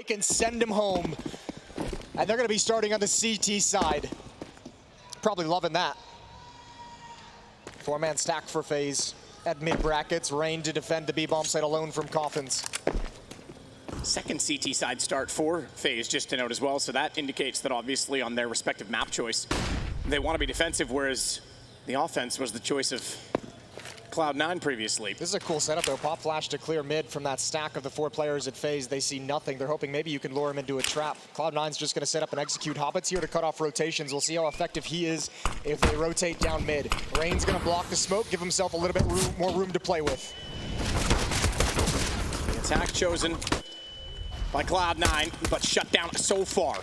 They can send him home. And they're going to be starting on the CT side. Probably loving that. Four-man stack for FaZe at mid brackets. Rain to defend the B-bomb site alone from Coffins. Second CT side start for FaZe, just to note as well. So that indicates that obviously on their respective map choice, they want to be defensive, whereas the offense was the choice of Cloud9 previously. This is a cool setup though. Pop flash to clear mid from that stack of the four players at FaZe. They see nothing. They're hoping maybe you can lure him into a trap. Cloud9's just going to set up and execute. Hobbit's here to cut off rotations. We'll see how effective he is if they rotate down mid. Rain's going to block the smoke, give himself a little bit more room to play with. The attack chosen by Cloud9, but shut down so far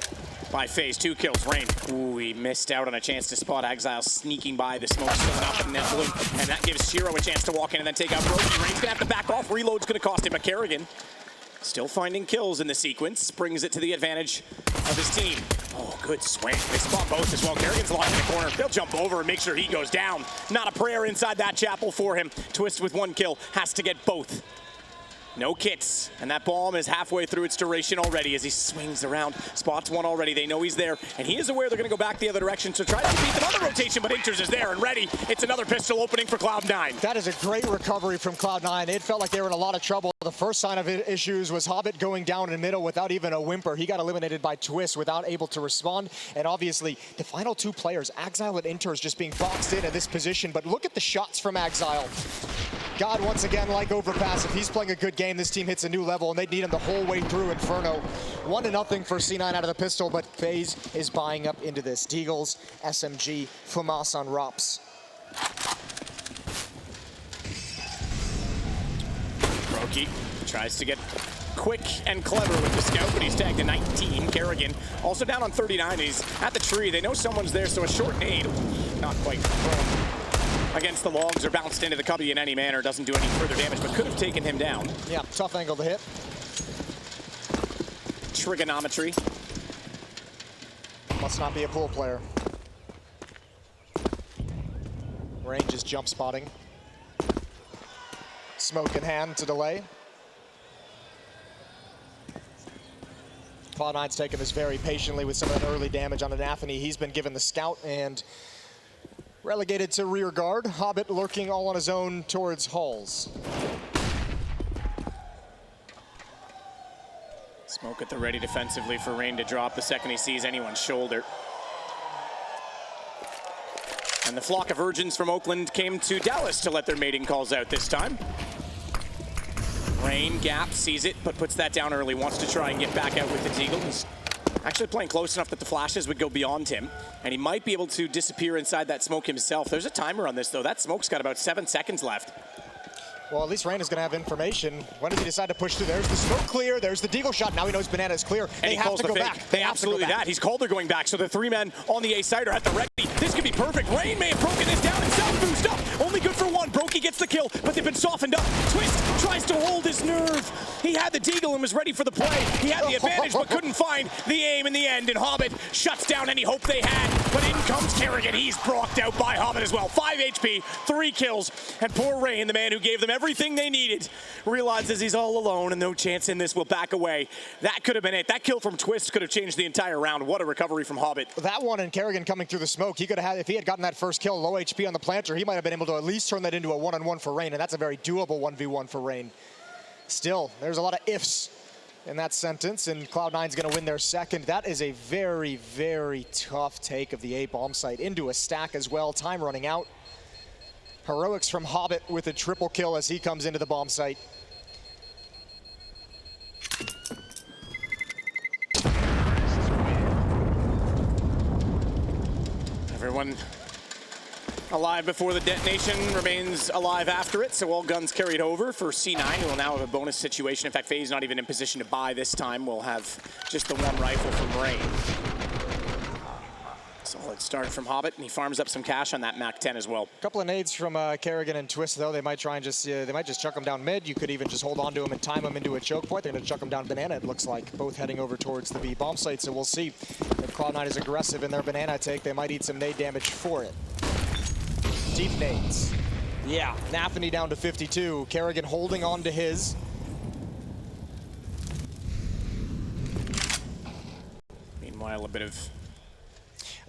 by FaZe. 2 kills, Rain. Ooh, he missed out on a chance to spot Exile sneaking by. The smoke still up in that blue, and that gives Shiro a chance to walk in and then take out Brody. Rain's gonna have to back off. Reload's gonna cost him, but Kerrigan still finding kills in the sequence, brings it to the advantage of his team. Oh, good swing. They spot both as well. Kerrigan's locked in the corner. They'll jump over and make sure he goes down. Not a prayer inside that chapel for him. Twist with 1 kill, has to get both. No kits, and that bomb is halfway through its duration already as he swings around. Spots one already, they know he's there, and he is aware they're gonna go back the other direction, so try to beat them on the rotation, but interz is there and ready. It's another pistol opening for Cloud9. That is a great recovery from Cloud9. It felt like they were in a lot of trouble. The first sign of issues was Hobbit going down in the middle without even a whimper. He got eliminated by Twist without able to respond, and obviously the final 2 players, Exile and interz, just being boxed in at this position, but look at the shots from Exile. God, once again, like Overpass, if he's playing a good game, this team hits a new level, and they need him the whole way through. Inferno, 1-0 for C9 out of the pistol, but FaZe is buying up into this. Deagles, SMG, FAMAS on ROPS. Brokey tries to get quick and clever with the scout, but he's tagged to 19. Kerrigan also down on 39. He's at the tree. They know someone's there, so a short nade, not quite thrown against the logs or bounced into the cubby in any manner. Doesn't do any further damage, but could have taken him down. Yeah, tough angle to hit. Trigonometry. Must not be a pool player. Range is jump spotting. Smoke in hand to delay. Cloud9's taking this very patiently with some of that early damage on Anthony. He's been given the scout and relegated to rear guard. Hobbit lurking all on his own towards Halls. Smoke at the ready defensively for Rain to drop the second he sees anyone's shoulder. And the flock of virgins from Oakland came to Dallas to let their mating calls out this time. Rain, gap, sees it, but puts that down early, wants to try and get back out with the Deagle. He's actually playing close enough that the flashes would go beyond him, and he might be able to disappear inside that smoke himself. There's a timer on this, though. That smoke's got about 7 seconds left. Well, at least Rain is going to have information. When does he decide to push through? There's the smoke clear. There's the Deagle shot. Now he knows Banana is clear. And they have to go back. They absolutely that. He's called they're going back. So the 3 men on the A side are at the ready. This could be perfect. Rain may have broken this down himself. Boost up. Only good for 1. Brokey gets the kill, but they've been softened up. Twist tries to hold his nerve. He had the Deagle and was ready for the play. He had the advantage, but couldn't find the aim in the end. And Hobbit shuts down any hope they had. But in comes Kerrigan. He's brocked out by Hobbit as well. 5 HP, 3 kills. And poor Rain, the man who gave them everything they needed, realizes he's all alone and no chance in this, will back away. That could have been it. That kill from Twist could have changed the entire round. What a recovery from Hobbit. That one and Kerrigan coming through the smoke, he could have had, if he had gotten that first kill, low HP on the planter, he might have been able to at least turn that into a 1-on-1 for Rain, and that's a very doable 1v1 for Rain. Still, there's a lot of ifs in that sentence, and Cloud9's gonna win their second. That is a very, very tough take of the A bomb site into a stack as well. Time running out. Heroics from Hobbit with a triple kill as he comes into the bomb site. Everyone alive before the detonation remains alive after it, so all guns carried over for C9, who will now have a bonus situation. In fact, FaZe not even in position to buy this time. We'll have just the 1 rifle from Rain. Solid start from Hobbit, and he farms up some cash on that Mac 10 as well. A couple of nades from Kerrigan and Twist, though. They might try and just chuck him down mid. You could even just hold on to him and time him into a choke point. They're going to chuck him down Banana, it looks like. Both heading over towards the B bomb site, so we'll see if Cloud9 is aggressive in their Banana take. They might eat some nade damage for it. Deep nades. Yeah, Nathany down to 52. Kerrigan holding on to his. Meanwhile, a bit of...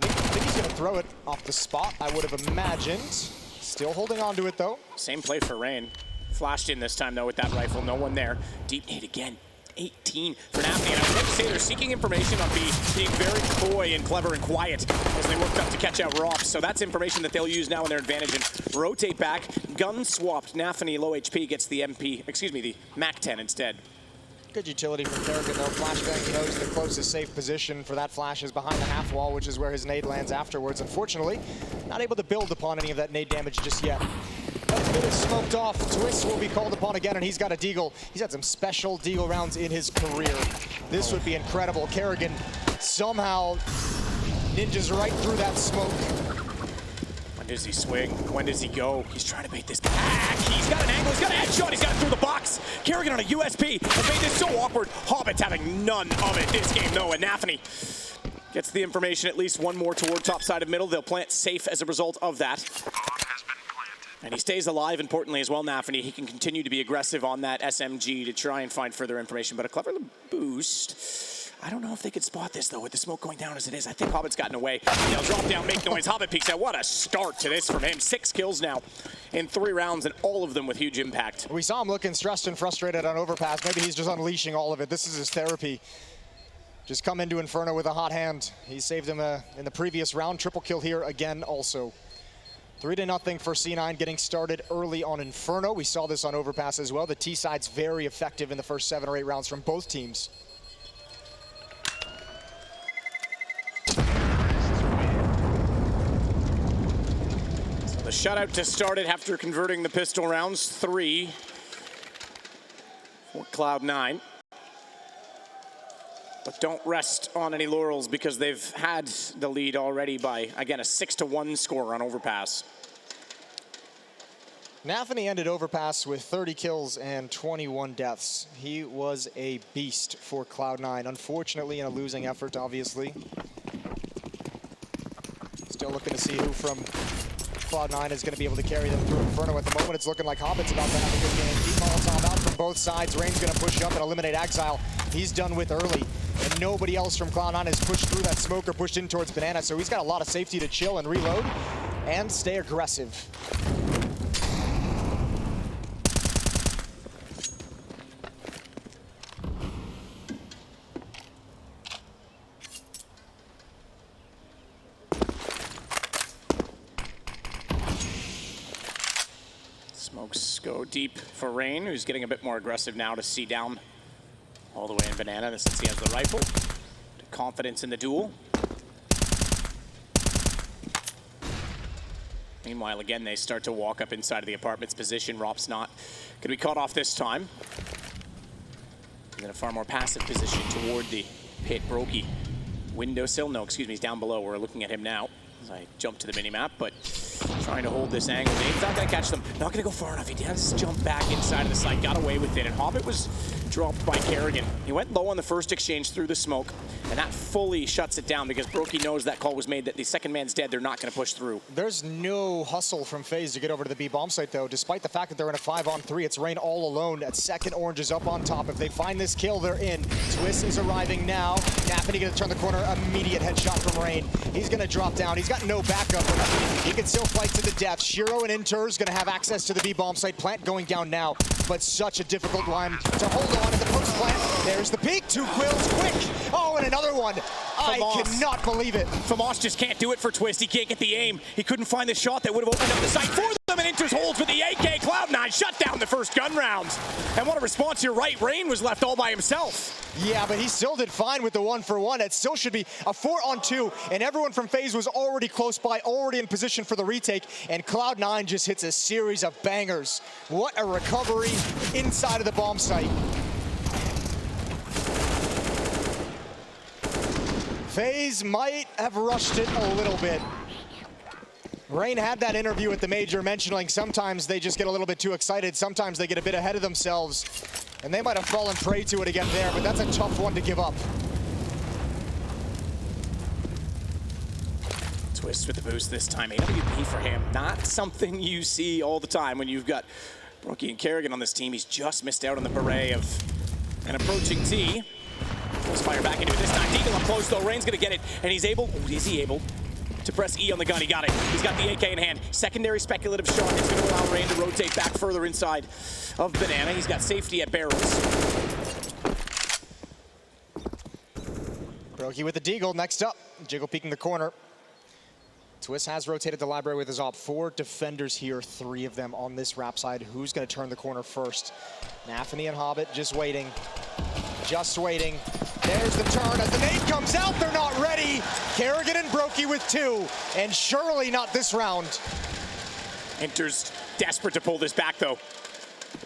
I think he's going to throw it off the spot, I would have imagined. Still holding on to it, though. Same play for Rain. Flashed in this time, though, with that rifle. No one there. Deep nade again. 18 for Nafny. And I would like to say they're seeking information on B, being very coy and clever and quiet as they worked up to catch out Rops. So that's information that they'll use now in their advantage and rotate back. Gun swapped. Nafny, low HP, gets the the MAC-10 instead. Good utility from Kerrigan, though. Flashbang knows the closest safe position for that flash is behind the half wall, which is where his nade lands afterwards. Unfortunately, not able to build upon any of that nade damage just yet. That bit is smoked off. Twist will be called upon again, and he's got a deagle. He's had some special deagle rounds in his career. This would be incredible. Kerrigan somehow ninjas right through that smoke. When does he swing? When does he go? He's trying to bait this back. He's got an angle. He's got a headshot. He's got it through the box. Kerrigan on a USP has made this so awkward. Hobbit's having none of it this game, though, and Nafny gets the information, at least one more toward top side of middle. They'll plant safe as a result of that. And he stays alive, importantly, as well, Nafny. He can continue to be aggressive on that SMG to try and find further information, but a clever boost. I don't know if they could spot this, though, with the smoke going down as it is. I think Hobbit's gotten away. They'll drop down, make noise. Hobbit peeks out. What a start to this from him. 6 kills now in 3 rounds, and all of them with huge impact. We saw him looking stressed and frustrated on overpass. Maybe he's just unleashing all of it. This is his therapy. Just come into Inferno with a hot hand. He saved him in the previous round. Triple kill here again also. 3-0 for C9, getting started early on Inferno. We saw this on overpass as well. The T side's very effective in the first 7 or 8 rounds from both teams. The shutout to start it after converting the pistol rounds. 3 for Cloud9. But don't rest on any laurels because they've had the lead already by, again, a 6-1 score on overpass. Nafny ended overpass with 30 kills and 21 deaths. He was a beast for Cloud9. Unfortunately, in a losing effort, obviously. Still looking to see who from Cloud9 is going to be able to carry them through Inferno. At the moment, it's looking like Hobbit's about to have a good game. Deep Molotov out from both sides. Rain's going to push up and eliminate Exile. He's done with early. And nobody else from Cloud9 has pushed through that smoke or pushed in towards Banana, so he's got a lot of safety to chill and reload and stay aggressive. Smokes go deep for Rain, who's getting a bit more aggressive now to see down all the way in Banana since he has the rifle. Confidence in the duel. Meanwhile, again, they start to walk up inside of the apartment's position. Rop's not going to be caught off this time. He's in a far more passive position toward the pit. Brokey windowsill. No, excuse me, he's down below. We're looking at him now as I jump to the minimap, but trying to hold this angle. He's not going to catch them. Not going to go far enough. He does jump back inside of the site. Got away with it. And Hobbit was dropped by Kerrigan. He went low on the first exchange through the smoke, and that fully shuts it down because Brokey knows that call was made that the second man's dead. They're not going to push through. There's no hustle from FaZe to get over to the B bomb site, though. Despite the fact that they're in a 5-on-3, it's Rain all alone. At second, Orange is up on top. If they find this kill, they're in. Twist is arriving now. Nafny going to turn the corner. Immediate headshot from Rain. He's going to drop down. He's got no backup. He can still fight to the death. Shiro and interz going to have access to the B bomb site. Plant going down now, but such a difficult one to hold on in the post plant. There's the peak. 2 quills quick. Oh, and another one. I cannot believe it. FaMoss just can't do it for Twist. He can't get the aim. He couldn't find the shot that would have opened up the site for them, and interz holds with the AK. Cloud9 shut down the first gun rounds. And what a response. You're right. Rain was left all by himself. Yeah, but he still did fine with the 1-for-1. It still should be a 4-on-2, and everyone from FaZe was already close by, already in position for the retake, and Cloud9 just hits a series of bangers. What a recovery inside of the bomb site. FaZe might have rushed it a little bit. Rain had that interview at the major mentioning sometimes they just get a little bit too excited, sometimes they get a bit ahead of themselves, and they might have fallen prey to it again there, but that's a tough one to give up. Twist with the boost this time. AWP for him. Not something you see all the time when you've got Brokey and Kerrigan on this team. He's just missed out on the beret of an approaching T. Let's fire back into it this time. Deagle up close though. Rain's gonna get it, and he's able, is he able to press E on the gun? He got it. He's got the AK in hand. Secondary speculative shot. It's gonna allow Rain to rotate back further inside of Banana. He's got safety at barrels. Brokey with the deagle. Next up, Jiggle peeking the corner. Twist has rotated the library with his op. 4 defenders here, 3 of them on this rap side. Who's going to turn the corner first? Nafany and Hobbit just waiting. Just waiting. There's the turn. As the nade comes out, they're not ready. Kerrigan and Brokey with 2, and surely not this round. Interz desperate to pull this back, though.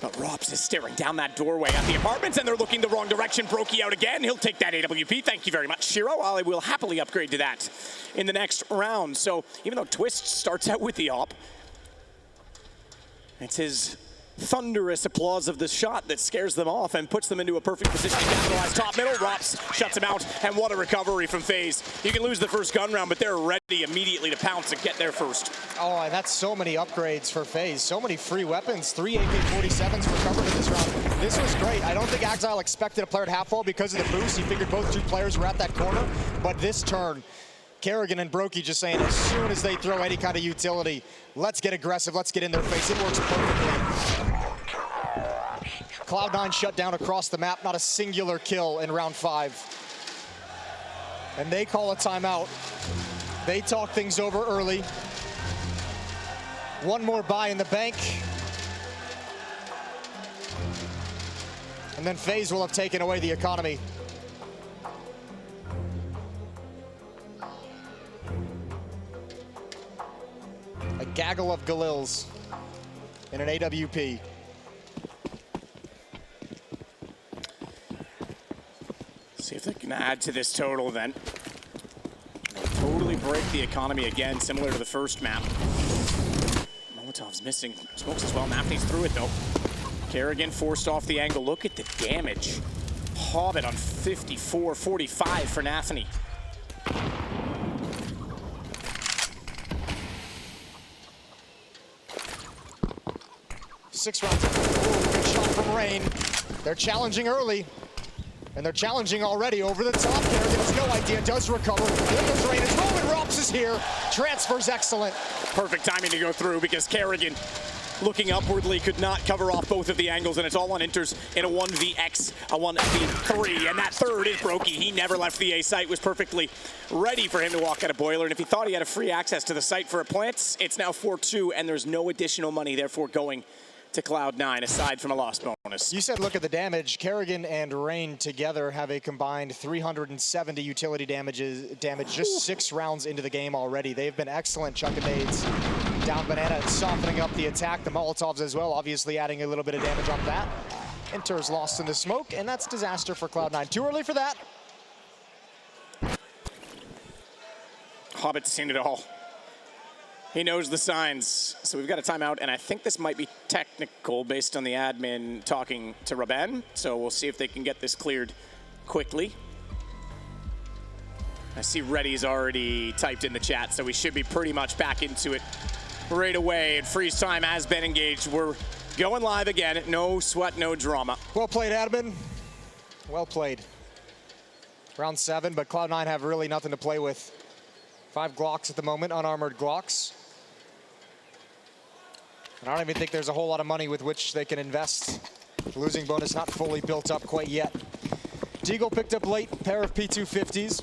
But Robs is staring down that doorway at the apartments, and they're looking the wrong direction. Brokey out again. He'll take that AWP. Thank you very much, Shiro. I will happily upgrade to that in the next round. So even though Twist starts out with the op, it's his thunderous applause of the shot that scares them off and puts them into a perfect position to capitalize. Top middle, Robs shuts him out, and what a recovery from FaZe. You can lose the first gun round, but they're ready immediately to pounce and get there first. Oh, and that's so many upgrades for FaZe. So many free weapons. 3 AK-47s recovered in this round. This was great. I don't think Exile expected a player at half wall because of the boost. He figured both 2 players were at that corner, but this turn, Kerrigan and Brokey just saying as soon as they throw any kind of utility, let's get aggressive, let's get in their face. It works perfectly. Cloud9 shut down across the map, not a singular kill in round 5. And they call a timeout. They talk things over early. 1 more buy in the bank. And then FaZe will have taken away the economy. A gaggle of Galils in an AWP. See if they can add to this total then. They'll totally break the economy again, similar to the first map. Molotov's missing smokes as well. Nafany's through it though. Kerrigan forced off the angle. Look at the damage. Hobbit on 54, 45 for Nafany. Six rounds. Ooh, good shot from Rain. They're challenging early. And they're challenging already over the top. Kerrigan has no idea, does recover. Then there's Rain as well, and Robs is here. Transfer's excellent. Perfect timing to go through because Kerrigan, looking upwardly, could not cover off both of the angles, and it's all on Interz in a 1vx, a 1v3, and that third is Brokey. He never left the A site, was perfectly ready for him to walk out of Boiler, and if he thought he had a free access to the site for a plant, it's now 4-2, and there's no additional money, therefore going to Cloud9, aside from a lost bonus. You said look at the damage. Kerrigan and Rain together have a combined 370 utility damage just 6 rounds into the game already. They've been excellent chucking nades down Banana and softening up the attack. The Molotovs as well, obviously adding a little bit of damage on that. Inter's lost in the smoke, and that's disaster for Cloud9. Too early for that. Hobbit's seen it all. He knows the signs. So we've got a timeout, and I think this might be technical based on the admin talking to Raben. So we'll see if they can get this cleared quickly. I see Reddy's already typed in the chat, so we should be pretty much back into it right away. And freeze time has been engaged. We're going live again. No sweat, no drama. Well played, admin. Well played. Round 7, but Cloud9 have really nothing to play with. 5 Glocks at the moment, unarmored Glocks. And I don't even think there's a whole lot of money with which they can invest. The losing bonus not fully built up quite yet. Deagle picked up late, pair of P250s.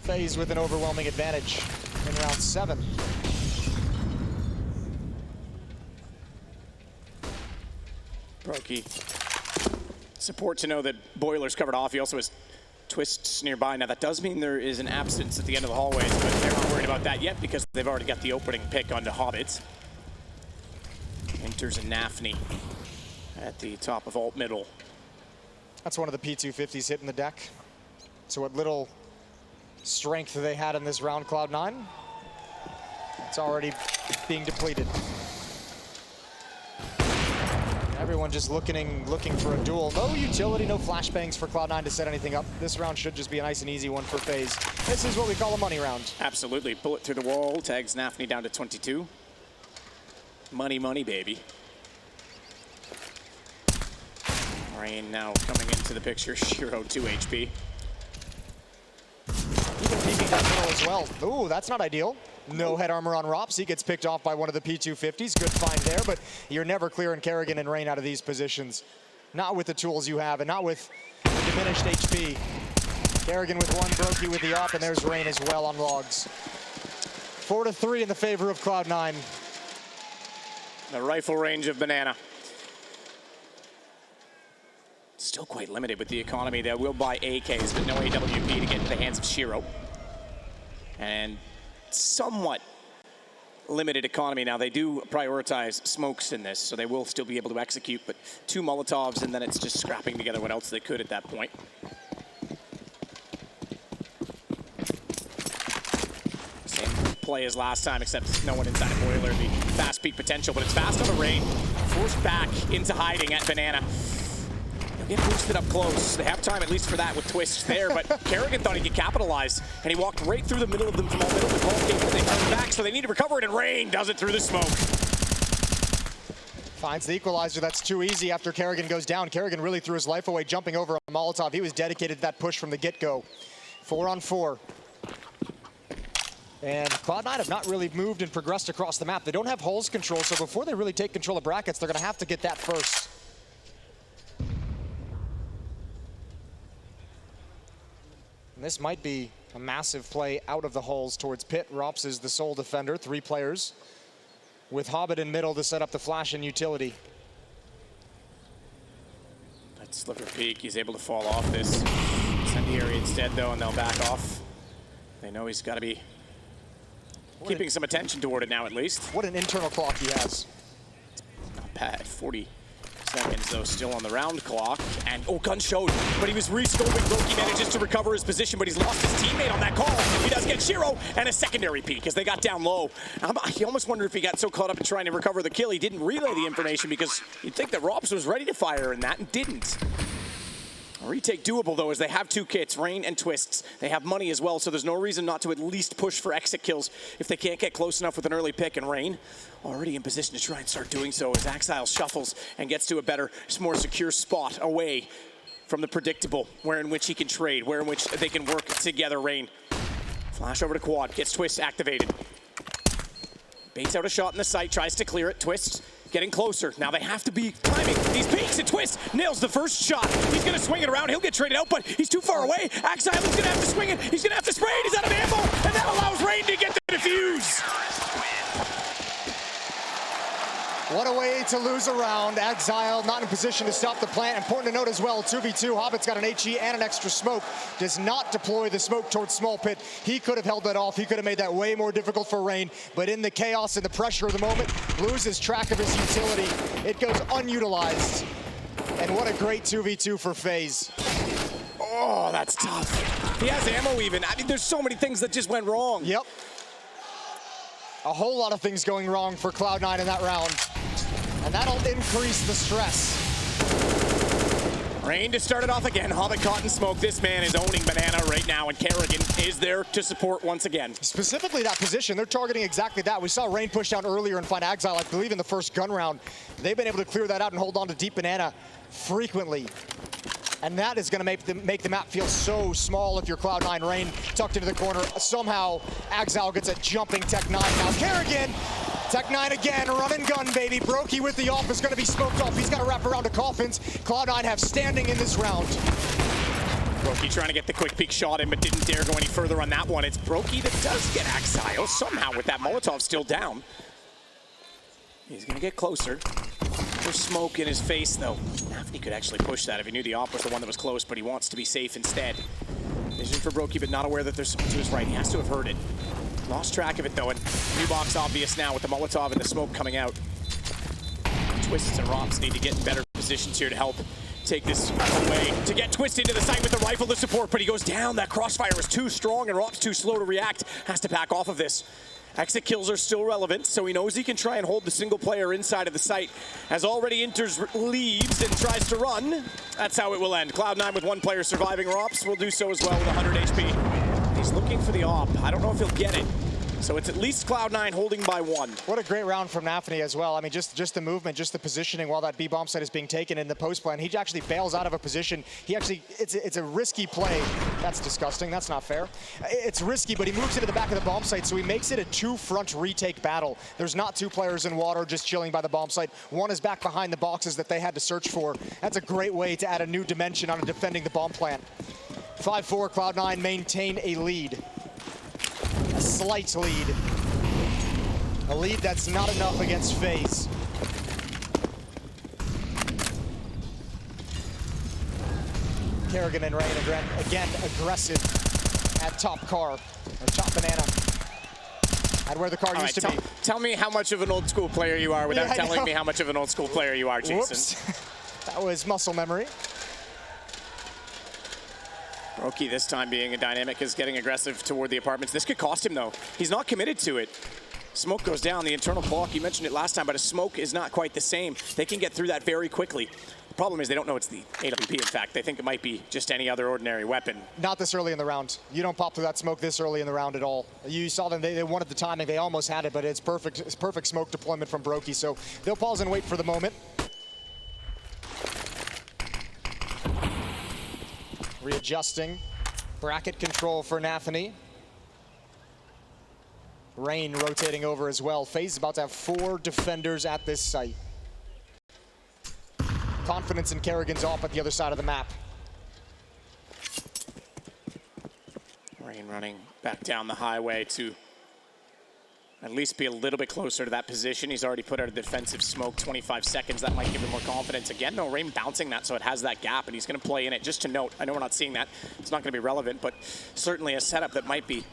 FaZe with an overwhelming advantage in round 7. Brokey. Support to know that Boiler's covered off. He also has Twists nearby. Now that does mean there is an absence at the end of the hallways, but they're not worried about that yet because they've already got the opening pick onto Hobbit. Interz and Nafany at the top of alt middle. That's one of the P250s hitting the deck. So what little strength they had in this round, Cloud9, it's already being depleted. Everyone just looking for a duel. No utility, no flashbangs for Cloud9 to set anything up. This round should just be a nice and easy one for FaZe. This is what we call a money round. Absolutely. Bullet through the wall, tags Nafany down to 22. Money, money, baby. Rain now coming into the picture. Shiro 2 HP. Even peeking down middle as well. Ooh, that's not ideal. No head armor on Rops. He gets picked off by one of the P250s. Good find there, but you're never clearing Kerrigan and Rain out of these positions. Not with the tools you have and not with diminished HP. Kerrigan with one, Brokey with the op, and there's Rain as well on logs. 4-3 in the favor of Cloud9. The rifle range of Banana. Still quite limited with the economy. They will buy AKs, but no AWP to get into the hands of Shiro. And somewhat limited economy now. They do prioritize smokes in this, so they will still be able to execute, but 2 Molotovs, and then it's just scrapping together what else they could at that point. Same play as last time, except no one inside a boiler. The fast peak potential, but it's fast on the Rain. Forced back into hiding at Banana. They'll get boosted up close. They have time at least for that with Twist there, but Kerrigan thought he could capitalize, and he walked right through the middle of them from all middle. The ball came in, they turned back, so they need to recover it, and Rain does it through the smoke. Finds the equalizer. That's too easy after Kerrigan goes down. Kerrigan really threw his life away, jumping over a Molotov. He was dedicated to that push from the get-go. 4-on-4. And Cloud9 have not really moved and progressed across the map. They don't have holes control, so before they really take control of brackets, they're going to have to get that first. And this might be a massive play out of the holes towards Pit. Rops is the sole defender, 3 players, with Hobbit in middle to set up the flash and utility. That slipper peek, he's able to fall off this incendiary instead though, and they'll back off. They know he's got to be keeping some attention toward it now at least. What an internal clock he has. Not bad, 40 seconds though, still on the round clock, and oh, gun showed, but he was re-scoping. Brokey manages to recover his position, but he's lost his teammate on that call. He does get Shiro, and a secondary peek as they got down low. He almost wondered if he got so caught up in trying to recover the kill, he didn't relay the information, because you'd think that Robs was ready to fire in that and didn't. A retake doable though, as they have 2 kits, Rain and Twists. They have money as well, so there's no reason not to at least push for exit kills if they can't get close enough with an early pick. And Rain already in position to try and start doing so as Axile shuffles and gets to a better, more secure spot away from the predictable, where in which he can trade, where in which they can work together. Rain, flash over to Quad, gets Twist activated. Baits out a shot in the sight, tries to clear it. Twist getting closer. Now they have to be timing these peaks, and Twist nails the first shot. He's gonna swing it around, he'll get traded out, but he's too far away. Axile is gonna have to swing it, he's gonna have to spray it, he's out of ammo, and that allows Rain to get the defuse. What a way to lose a round. Exile not in position to stop the plant. Important to note as well, 2v2, Hobbit's got an HE and an extra smoke. Does not deploy the smoke towards small pit. He could have held that off. He could have made that way more difficult for Rain. But in the chaos and the pressure of the moment, loses track of his utility. It goes unutilized. And what a great 2v2 for FaZe. Oh, that's tough. He has ammo even. I mean, there's so many things that just went wrong. Yep. A whole lot of things going wrong for Cloud9 in that round. And that'll increase the stress. Rain to start it off again. Hobbit caught in smoke. This man is owning Banana right now, and Kerrigan is there to support once again. Specifically that position, they're targeting exactly that. We saw Rain push down earlier and find Exile, I believe, in the first gun round. They've been able to clear that out and hold on to Deep Banana frequently. And that is going to make the map feel so small if you're Cloud9. Rain tucked into the corner. Somehow, Exile gets a jumping Tech 9. Now Kerrigan, Tech 9 again, run and gun, baby. Brokey with the off is going to be smoked off. He's got to wrap around to Coffins. Cloud9 have standing in this round. Brokey trying to get the quick peek shot in, but didn't dare go any further on that one. It's Brokey that does get Exile somehow with that Molotov still down. He's going to get closer. There's smoke in his face, though. Now, if he could actually push that, if he knew the op was the one that was close, but he wants to be safe instead. Vision for Brokey, but not aware that there's someone to his right. He has to have heard it. Lost track of it, though, and new box obvious now with the Molotov and the smoke coming out. Twists and Rops need to get in better positions here to help take this away. To get Twist into the site with the rifle to support, but he goes down. That crossfire is too strong, and Rops too slow to react. Has to back off of this. Exit kills are still relevant, so he knows he can try and hold the single player inside of the site. As already interz leaves and tries to run, that's how it will end. Cloud9 with 1 player surviving. Rops will do so as well with 100 HP. He's looking for the op. I don't know if he'll get it. So it's at least Cloud9 holding by 1. What a great round from Nafany as well. I mean, just the movement, just the positioning while that B bomb site is being taken in the post plan. He actually bails out of a position. He actually, it's a risky play. That's disgusting. That's not fair. It's risky, but he moves into the back of the bomb site, so he makes it a 2-front retake battle. There's not 2 players in water just chilling by the bomb site. One is back behind the boxes that they had to search for. That's a great way to add a new dimension on defending the bomb plant. 5-4, Cloud9 maintain a lead. A slight lead. A lead that's not enough against FaZe. Kerrigan and Rain again aggressive at top car, or top banana. At where the car used to be. Tell me how much of an old school player you are without telling me how much of an old school player you are, Jason. Whoops. That was muscle memory. Roki this time being a dynamic is getting aggressive toward the apartments. This could cost him though. He's not committed to it. Smoke goes down, the internal clock, you mentioned it last time, but a smoke is not quite the same. They can get through that very quickly. The problem is they don't know it's the AWP, in fact. They think it might be just any other ordinary weapon. Not this early in the round. You don't pop through that smoke this early in the round at all. You saw them, they wanted the timing, they almost had it, but it's perfect smoke deployment from Brokey, so they'll pause and wait for the moment. Readjusting. Bracket control for Nafany. Rain rotating over as well. FaZe is about to have 4 defenders at this site. Confidence in Kerrigan's off at the other side of the map. Rain running back down the highway to at least be a little bit closer to that position. He's already put out a defensive smoke, 25 seconds. That might give him more confidence. Again, though, Rain bouncing that so it has that gap, and he's going to play in it. Just to note, I know we're not seeing that. It's not going to be relevant, but certainly a setup that might be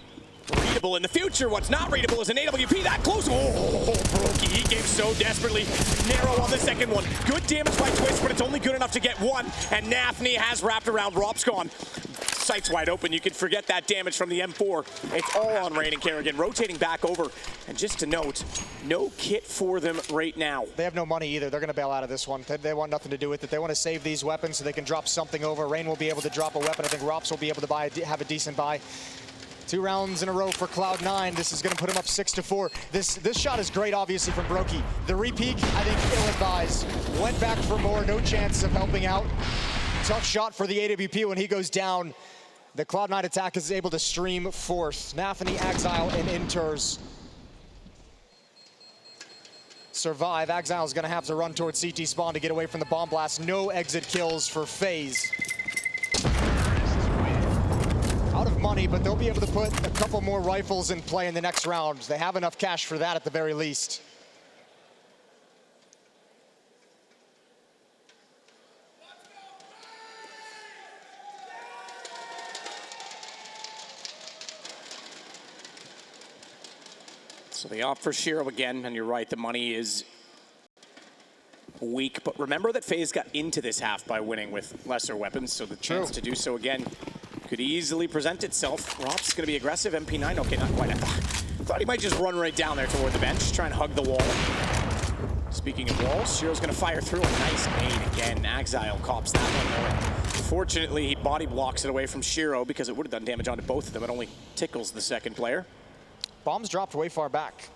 readable in the future. What's not readable is an AWP that close. Oh, Brokey, he gave so desperately. Narrow on the second one. Good damage by Twist, but it's only good enough to get 1. And Nafany has wrapped around. Rop's gone. Sight's wide open. You can forget that damage from the M4. It's all on Rain and Kerrigan. Rotating back over. And just to note, no kit for them right now. They have no money either. They're going to bail out of this one. They want nothing to do with it. They want to save these weapons so they can drop something over. Rain will be able to drop a weapon. I think Rops will be able to have a decent buy. 2 rounds in a row for Cloud9. This is going to put him up 6-4. This shot is great, obviously, from Brokey. The re-peek, I think, ill-advised. Went back for more, no chance of helping out. Tough shot for the AWP when he goes down. The Cloud9 attack is able to stream 4th. Nafany, Exile, and interz survive. Exile is going to have to run towards CT spawn to get away from the bomb blast. No exit kills for FaZe. Out of money, but they'll be able to put a couple more rifles in play in the next round. They have enough cash for that at the very least. So they opt for Shiro again, and you're right, the money is weak. But remember that FaZe got into this half by winning with lesser weapons, so the chance to do so again could easily present itself. Rop's going to be aggressive. MP9, okay, not quite. I thought he might just run right down there toward the bench, try and hug the wall. Speaking of walls, Shiro's going to fire through a nice nade again. Exile cops that one though. Fortunately, he body blocks it away from Shiro because it would have done damage onto both of them. It only tickles the second player. Bombs dropped way far back.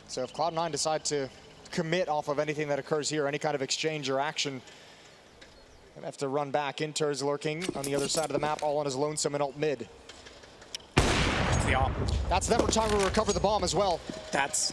So if Cloud9 decide to commit off of anything that occurs here, any kind of exchange or action, gonna have to run back. Interz lurking on the other side of the map, all on his lonesome and alt mid. That's the op. That's them trying to recover the bomb as well. That's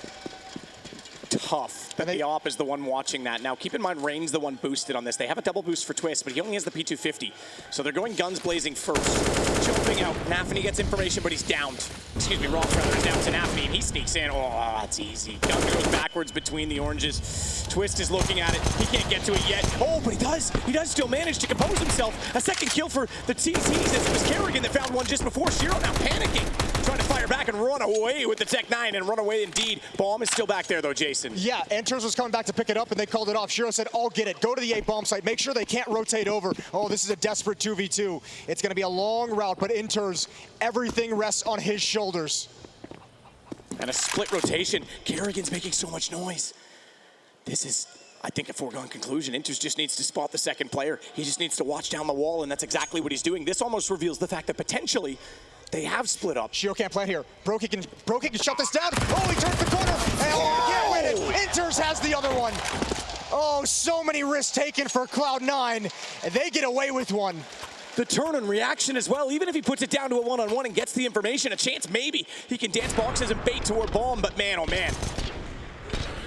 tough. But the op is the one watching that. Now, keep in mind, Rain's the one boosted on this. They have a double boost for Twist, but he only has the P250. So they're going guns blazing first. Jumping out. Nafany gets information, but he's downed. Excuse me, Ross rather is down to Nafany, and he sneaks in. Oh, that's easy. Gun goes backwards between the oranges. Twist is looking at it. He can't get to it yet. Oh, but he does. He does still manage to compose himself. A second kill for the TZs, as it was Kerrigan that found one just before. Shiro now panicking. Trying to fire back and run away with the Tech-9, and run away indeed. Bomb is still back there, though, Jason. Yeah, Interz was coming back to pick it up, and they called it off. Shiro said, I'll get it. Go to the 8 bomb site. Make sure they can't rotate over. Oh, this is a desperate 2v2. It's going to be a long route, but Interz, everything rests on his shoulders. And a split rotation. Kerrigan's making so much noise. This is, I think, a foregone conclusion. Interz just needs to spot the second player. He just needs to watch down the wall, and that's exactly what he's doing. This almost reveals the fact that potentially They have split up. Shio can't plant here. Brokey can shut this down. Oh, he turns the corner. And he can't win it. Interz has the other one. Oh, so many risks taken for Cloud9. And they get away with one. The turn and reaction as well. Even if he puts it down to a one-on-one and gets the information, a chance maybe he can dance boxes and bait toward bomb. But man, oh man.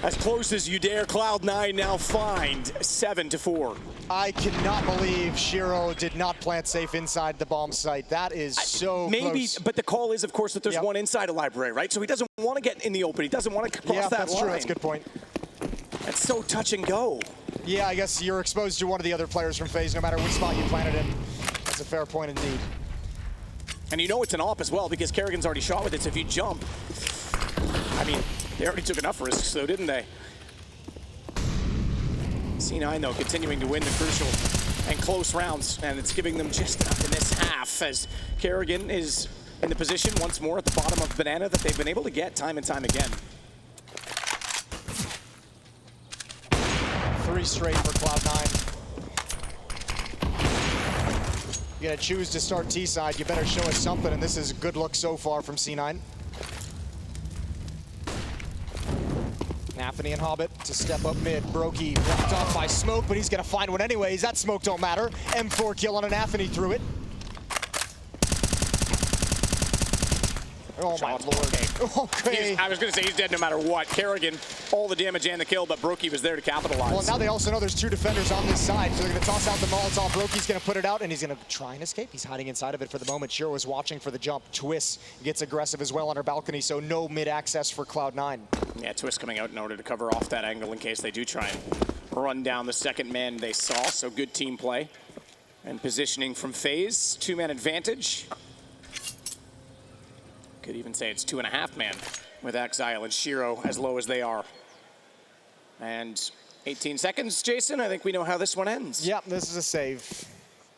As close as you dare, Cloud9 now find 7-4. I cannot believe Shiro did not plant safe inside the bomb site. That is so maybe, close. but the call is, of course, that there's one inside a library, right? So he doesn't want to get in the open. He doesn't want to cross that that's line. true. That's a good point. That's so touch and go. Yeah, I guess you're exposed to one of the other players from FaZe, no matter which spot you planted in. That's a fair point indeed. And you know it's an op as well, because Kerrigan's already shot with it, so if you jump, I mean, they already took enough risks, though, didn't they? C9, though, continuing to win the crucial and close rounds, and it's giving them just enough in this half, as Kerrigan is in the position once more at the bottom of Banana that they've been able to get time and time again. 3 straight for Cloud9. You're gonna choose to start T-side, you better show us something, and this is a good look so far from C9. Anthony and Hobbit to step up mid. Brokey blocked off by smoke, but he's gonna find one anyways. That smoke don't matter. M4 kill on an Anthony through it. Oh my lord. Okay. I was going to say he's dead no matter what. Kerrigan, all the damage and the kill, but Brokey was there to capitalize. Well, now they also know there's 2 defenders on this side, so they're going to toss out the Molotov. Brokey's going to put it out, and he's going to try and escape. He's hiding inside of it for the moment. Shiro was watching for the jump. Twist gets aggressive as well on her balcony, so no mid-access for Cloud9. Yeah, Twist coming out in order to cover off that angle in case they do try and run down the second man they saw, so good team play. And positioning from FaZe, 2-man advantage. Could even say it's 2.5 man with Exile and Shiro as low as they are. And 18 seconds, Jason. I think we know how this one ends. Yep, this is a save.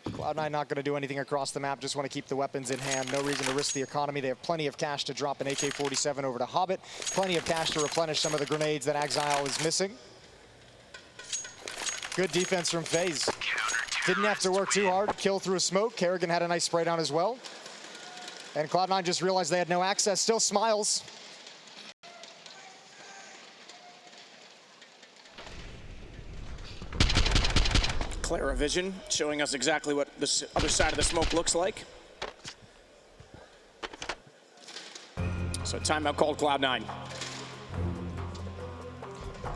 Cloud9 not going to do anything across the map, just want to keep the weapons in hand. No reason to risk the economy. They have plenty of cash to drop an AK-47 over to Hobbit. Plenty of cash to replenish some of the grenades that Exile is missing. Good defense from FaZe. Didn't have to work too hard. Kill through a smoke. Kerrigan had a nice spray down as well. And Cloud9 just realized they had no access. Still smiles. Clara vision showing us exactly what the other side of the smoke looks like. So timeout called Cloud9.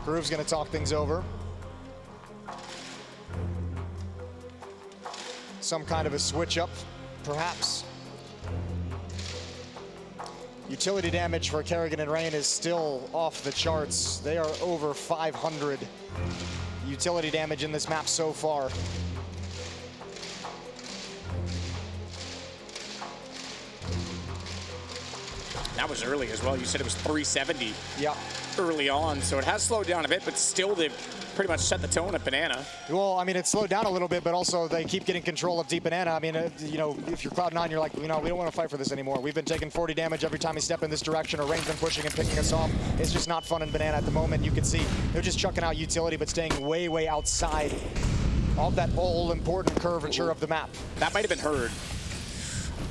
Groove's gonna talk things over. Some kind of a switch up, perhaps. Utility damage for Kerrigan and Rain is still off the charts. They are over 500 utility damage in this map so far. That was early as well. You said it was 370 early on, so it has slowed down a bit, but still they've pretty much set the tone at Banana. Well, I mean, it slowed down a little bit, but also they keep getting control of Deep Banana. I mean, you know, if you're Cloud9, you're like, you know, we don't want to fight for this anymore. We've been taking 40 damage every time we step in this direction, or Rain's been pushing and picking us off. It's just not fun in Banana at the moment. You can see they're just chucking out utility, but staying way, way outside of that all-important curvature of the map. That might have been heard.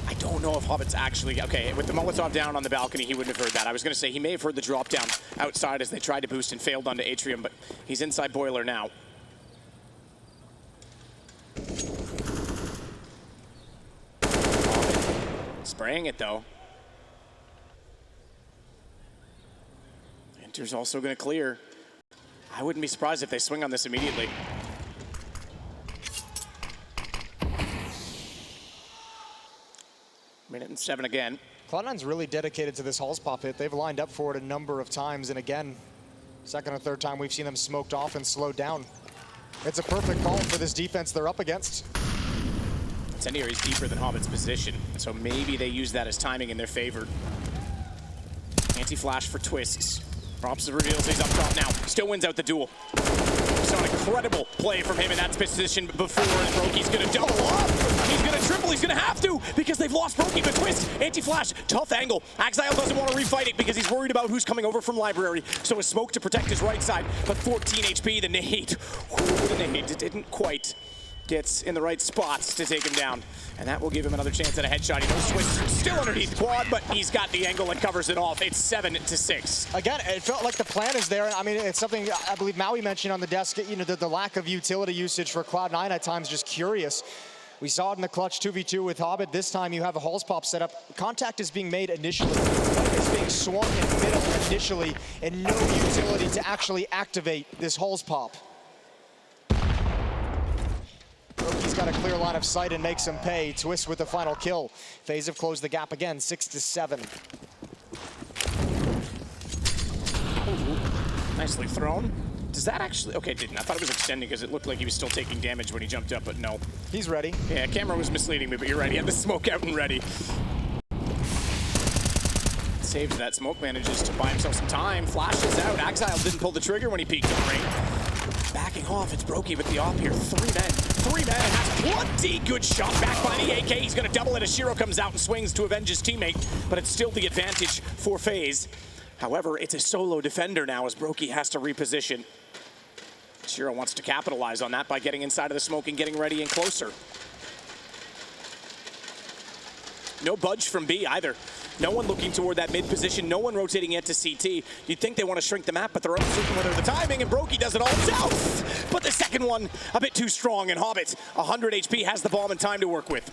I don't know if Hobbit's actually, okay, with the Molotov down on the balcony, he wouldn't have heard that. I was going to say he may have heard the drop down outside as they tried to boost and failed onto Atrium, but he's inside Boiler now. Spraying it though. Inter's also going to clear. I wouldn't be surprised if they swing on this immediately. Minute and 7 again. Cloud9's really dedicated to this Halls pop hit. They've lined up for it a number of times, and again, second or third time we've seen them smoked off and slowed down. It's a perfect call for this defense they're up against. Incendiary is deeper than Hobbit's position, so maybe they use that as timing in their favor. Anti-flash for Twists. Robson reveals he's up top now. Still wins out the duel. Saw an incredible play from him in that position before, and Brokey's gonna double up. He's gonna triple, he's gonna have to, because they've lost Brokey, but Twist, anti-flash, tough angle. Exile doesn't want to refight it because he's worried about who's coming over from Library, so a smoke to protect his right side, but 14 HP, the nade. Ooh, the nade didn't quite gets in the right spots to take him down. And that will give him another chance at a headshot. He knows Swiss still underneath quad, but he's got the angle and covers it off. It's 7-6. Again, it felt like the plan is there. I mean, it's something I believe Maui mentioned on the desk, you know, the lack of utility usage for Cloud9 at times, just curious. We saw it in the clutch 2v2 with Hobbit. This time you have a Halls pop set up. Contact is being made initially. It's being swung in middle initially, and no utility to actually activate this Halls pop. He's got a clear line of sight and makes him pay. Twist with the final kill. FaZe have closed the gap again, 6-7. Nicely thrown. Does that actually... Okay, it didn't. I thought it was extending because it looked like he was still taking damage when he jumped up, but no. He's ready. Yeah, camera was misleading me, but you're right. He had the smoke out and ready. Saves that smoke, manages to buy himself some time. Flashes out. Exile didn't pull the trigger when he peeked in the ring. Backing off, it's Brokey with the op here. Three men, and has plenty. Good shot back by the AK. He's gonna double it as Shiro comes out and swings to avenge his teammate, but it's still the advantage for FaZe. However, it's a solo defender now as Brokey has to reposition. Shiro wants to capitalize on that by getting inside of the smoke and getting ready and closer. No budge from B either. No one looking toward that mid position. No one rotating yet to CT. You'd think they want to shrink the map, but they're uncertain whether the timing, and Brokey does it all himself. But the second one, a bit too strong, and Hobbit, 100 HP, has the bomb and time to work with.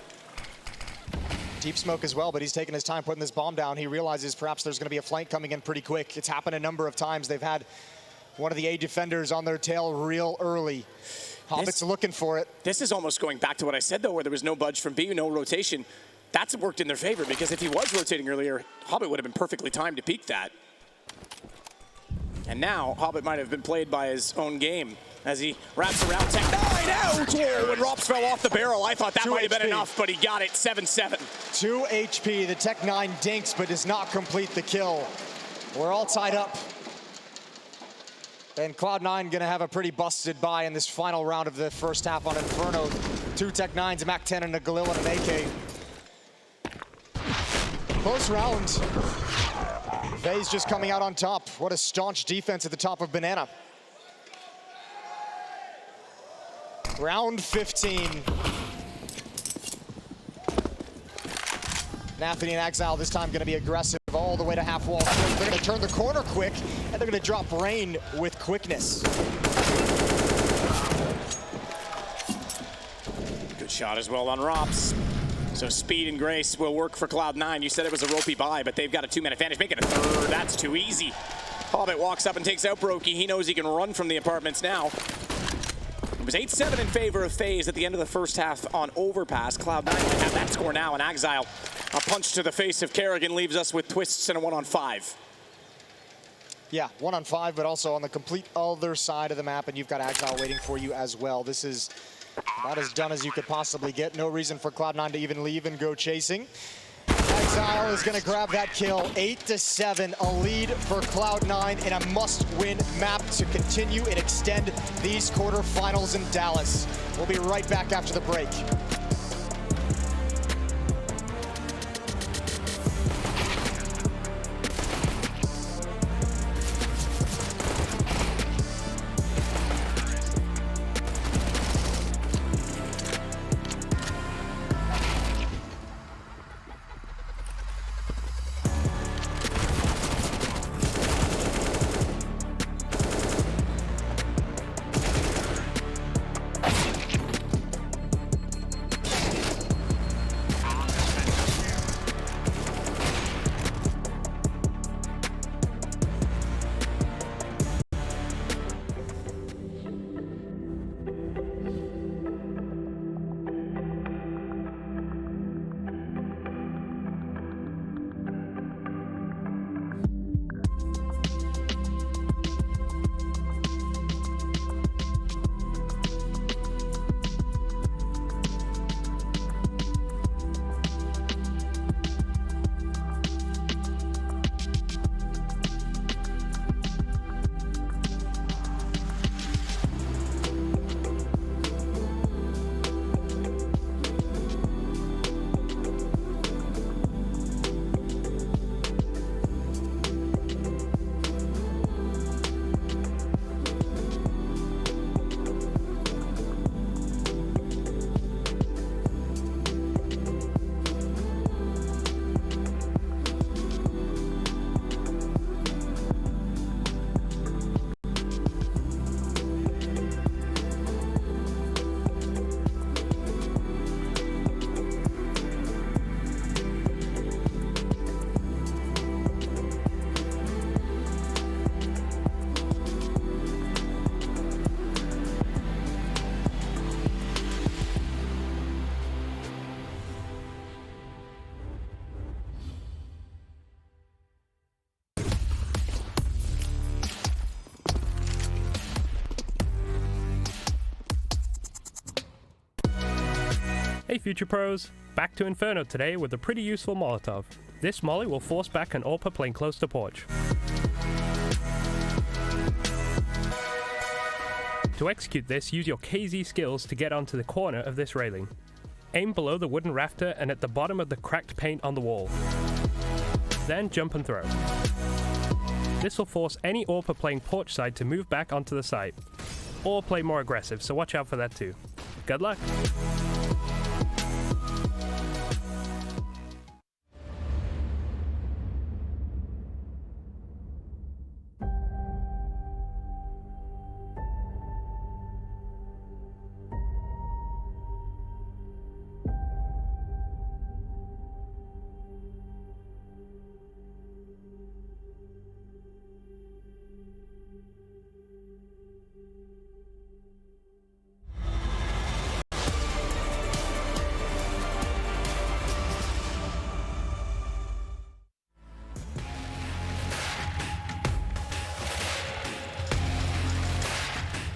Deep smoke as well, but he's taking his time putting this bomb down. He realizes perhaps there's going to be a flank coming in pretty quick. It's happened a number of times. They've had one of the A defenders on their tail real early. Hobbit's looking for it. This is almost going back to what I said, though, where there was no budge from B, no rotation. That's worked in their favor, because if he was rotating earlier, Hobbit would have been perfectly timed to peek that. And now, Hobbit might have been played by his own game as he wraps around Tech9 out. Oh, when Rops fell off the barrel, I thought that might have been enough, but he got it, 7-7. 2 HP, the Tech9 dinks, but does not complete the kill. We're all tied up. And Cloud9 gonna have a pretty busted bye in this final round of the first half on Inferno. 2 Tech9s, a MAC-10 and a Galil and an AK. Close round. FaZe just coming out on top. What a staunch defense at the top of Banana. Round 15. Nathany and Exile this time going to be aggressive all the way to half wall. They're going to turn the corner quick, and they're going to drop Rain with quickness. Good shot as well on Rops. So speed and grace will work for Cloud9. You said it was a ropey buy, but they've got a 2-man advantage. Make it a third. That's too easy. Hobbit walks up and takes out Brokey. He knows he can run from the apartments now. It was 8-7 in favor of FaZe at the end of the first half on Overpass. Cloud9 might have that score now, and Exile, a punch to the face of Kerrigan, leaves us with twists and a 1-on-5. Yeah, 1-on-5, but also on the complete other side of the map, and you've got Exile waiting for you as well. This is about as done as you could possibly get. No reason for Cloud9 to even leave and go chasing. Exile is going to grab that kill. 8-7, a lead for Cloud9 in a must-win map to continue and extend these quarterfinals in Dallas. We'll be right back after the break. Hey Future Pros, back to Inferno today with a pretty useful Molotov. This molly will force back an AWPer playing close to porch. To execute this, use your KZ skills to get onto the corner of this railing. Aim below the wooden rafter and at the bottom of the cracked paint on the wall. Then jump and throw. This will force any AWPer playing porch side to move back onto the site, or play more aggressive, so watch out for that too. Good luck!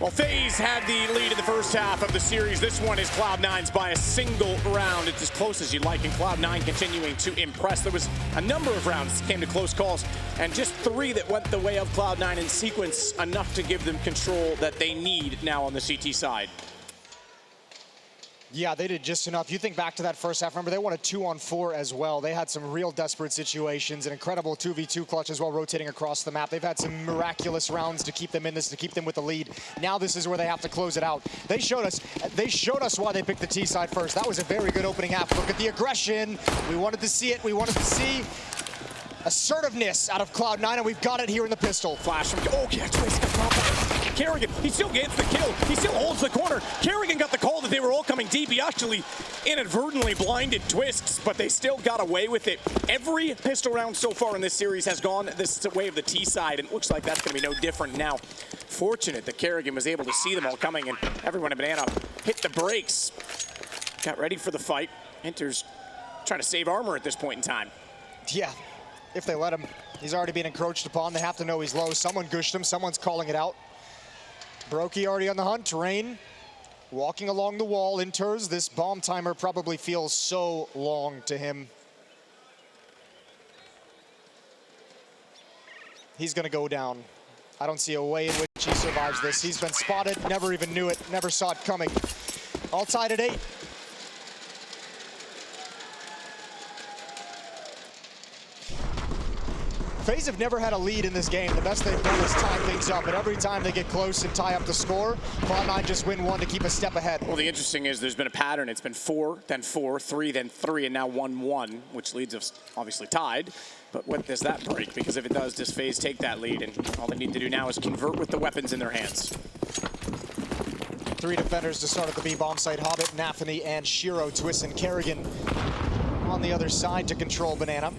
Well, FaZe had the lead in the first half of the series. This one is Cloud9's by a single round. It's as close as you like, and Cloud9 continuing to impress. There was a number of rounds that came to close calls, and just 3 that went the way of Cloud9 in sequence, enough to give them control that they need now on the CT side. Yeah, they did just enough. You think back to that first half. Remember, they won a 2-on-4 as well. They had some real desperate situations, an incredible 2v2 clutch as well, rotating across the map. They've had some miraculous rounds to keep them in this, to keep them with the lead. Now this is where they have to close it out. They showed us why they picked the T side first. That was a very good opening half. Look at the aggression. We wanted to see it. We wanted to see assertiveness out of Cloud9, and we've got it here in the pistol. Flash from, oh, yeah, Kerrigan, he still gets the kill. He still holds the corner. Kerrigan got the call that they were all coming deep. He actually inadvertently blinded Twists, but they still got away with it. Every pistol round so far in this series has gone this way of the T side, and it looks like that's going to be no different now. Fortunate that Kerrigan was able to see them all coming, and everyone at Banana hit the brakes. Got ready for the fight. Interz trying to save armor at this point in time. Yeah, if they let him. He's already been encroached upon. They have to know he's low. Someone gushed him. Someone's calling it out. Brokey already on the hunt. Rain walking along the wall. Interz, this bomb timer probably feels so long to him. He's going to go down. I don't see a way in which he survives this. He's been spotted, never even knew it, never saw it coming. All tied at 8. FaZe have never had a lead in this game. The best they've done is tie things up, but every time they get close and tie up the score, Cloud9 just win one to keep a step ahead. Well, the interesting is there's been a pattern. It's been 4, then 4, 3, then 3, and now 1-1, which leads us obviously tied. But what does that break? Because if it does FaZe take that lead? And all they need to do now is convert with the weapons in their hands. 3 defenders to start at the B bomb site. Hobbit, Nafany, and Shiro. Twist and Kerrigan on the other side to control Banana.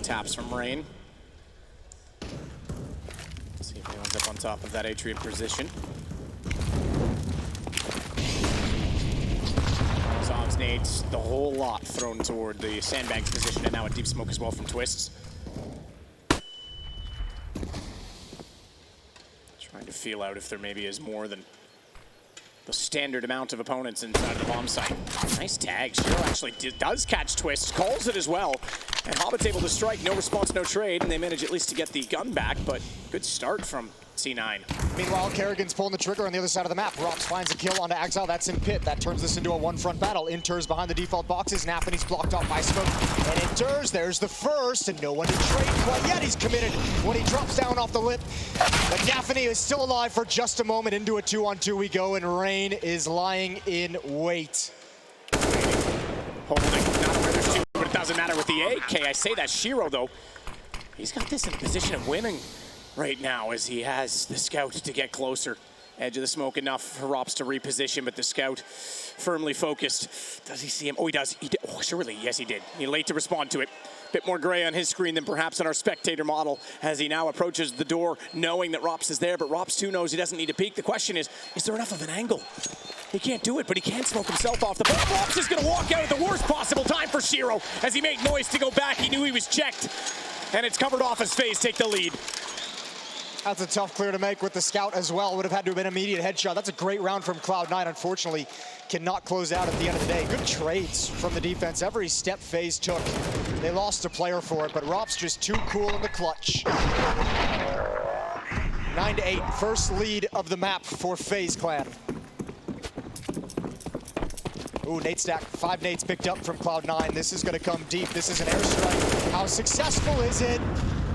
Taps from Rain. Let's see if anyone's up on top of that atrium position. Zog's nades, the whole lot thrown toward the sandbags position, and now a deep smoke as well from Twists. Trying to feel out if there maybe is more than the standard amount of opponents inside of the bomb site. Nice tag. Shiro actually does catch Twist, calls it as well. And Hobbit's able to strike, no response, no trade, and they manage at least to get the gun back, but good start from C9. Meanwhile, Kerrigan's pulling the trigger on the other side of the map. Rops finds a kill onto Exile. That's in pit. That turns this into a one-front battle. Interz behind the default boxes. Nafany's blocked off by smoke. And Interz, there's the first, and no one to trade quite yet. He's committed when he drops down off the lip. But Nafany is still alive for just a moment. Into a 2-on-2 we go, and Rain is lying in wait. Holding, not where there's 2, but it doesn't matter with the AK. I say that Shiro, though, he's got this in a position of winning right now as he has the scout to get closer. Edge of the smoke enough for Rops to reposition, but the scout firmly focused. Does he see him? Oh, he does. He did. Oh, surely. Yes, he did. He's late to respond to it. Bit more gray on his screen than perhaps on our spectator model as he now approaches the door knowing that Rops is there, but Rops too knows he doesn't need to peek. The question is there enough of an angle? He can't do it, but he can smoke himself off the ball. Rops is going to walk out at the worst possible time for Shiro as he made noise to go back. He knew he was checked, and it's covered off as FaZe take the lead. That's a tough clear to make with the scout as well. Would have had to have been an immediate headshot. That's a great round from Cloud9. Unfortunately, cannot close out at the end of the day. Good trades from the defense. Every step FaZe took, they lost a player for it, but Rop's just too cool in the clutch. 9-8, first lead of the map for FaZe Clan. Ooh, nade stack, 5 nades picked up from Cloud9. This is gonna come deep. This is an airstrike. How successful is it?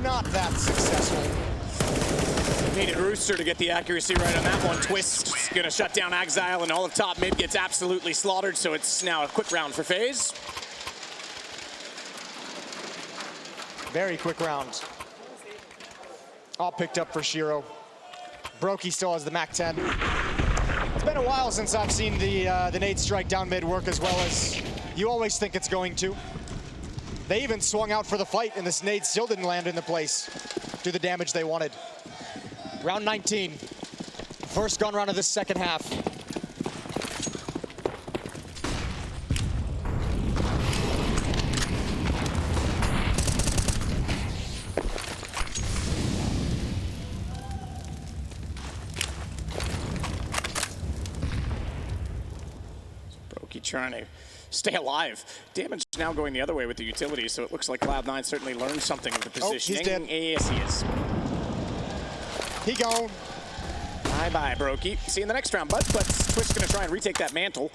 Not that successful. Needed Rooster to get the accuracy right on that one. Twist gonna shut down Exile, and all of top mid gets absolutely slaughtered, so it's now a quick round for FaZe. Very quick round. All picked up for Shiro. Brokey still has the MAC-10. It's been a while since I've seen the nade strike down mid work as well as you always think it's going to. They even swung out for the fight, and this nade still didn't land in the place. Do the damage they wanted. Round 19. First gun round of the second half. Trying to stay alive. Damage now going the other way with the utility, so it looks like Cloud9 certainly learned something of the positioning. He's dead. Yes, he is. He gone. Bye-bye, Brokey. See you in the next round, bud. But Twist's going to try and retake that mantle.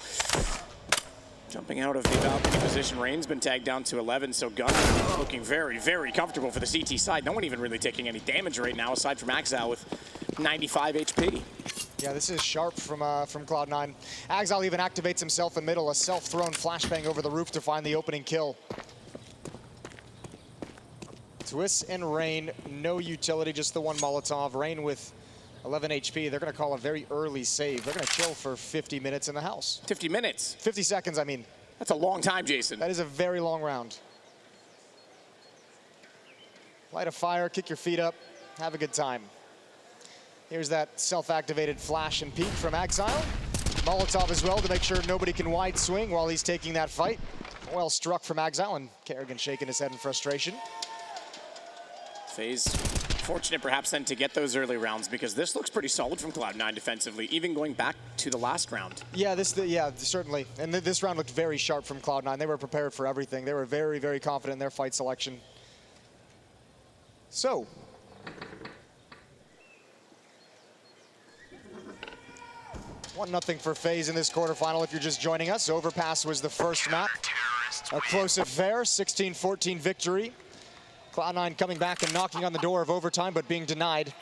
Jumping out of the balcony position. Rain's been tagged down to 11, so Gun looking very, very comfortable for the CT side. No one even really taking any damage right now, aside from Exile with 95 HP. Yeah, this is sharp from Cloud9. Exile even activates himself in middle, a self-thrown flashbang over the roof to find the opening kill. Twist and Rain, no utility, just the one Molotov. Rain with 11 HP. They're going to call a very early save. They're going to chill for 50 minutes in the house. 50 minutes? 50 seconds, I mean. That's a long time, Jason. That is a very long round. Light a fire, kick your feet up, have a good time. Here's that self-activated flash and peek from Exile. Molotov as well to make sure nobody can wide swing while he's taking that fight. Well struck from Exile, and Kerrigan shaking his head in frustration. FaZe fortunate perhaps then to get those early rounds, because this looks pretty solid from Cloud9 defensively, even going back to the last round. Yeah, certainly. And this round looked very sharp from Cloud9. They were prepared for everything. They were very, very confident in their fight selection. So, 1-0 for FaZe in this quarterfinal. If you're just joining us, Overpass was the first map. A close affair, 16-14 victory. Cloud9 coming back and knocking on the door of overtime, but being denied.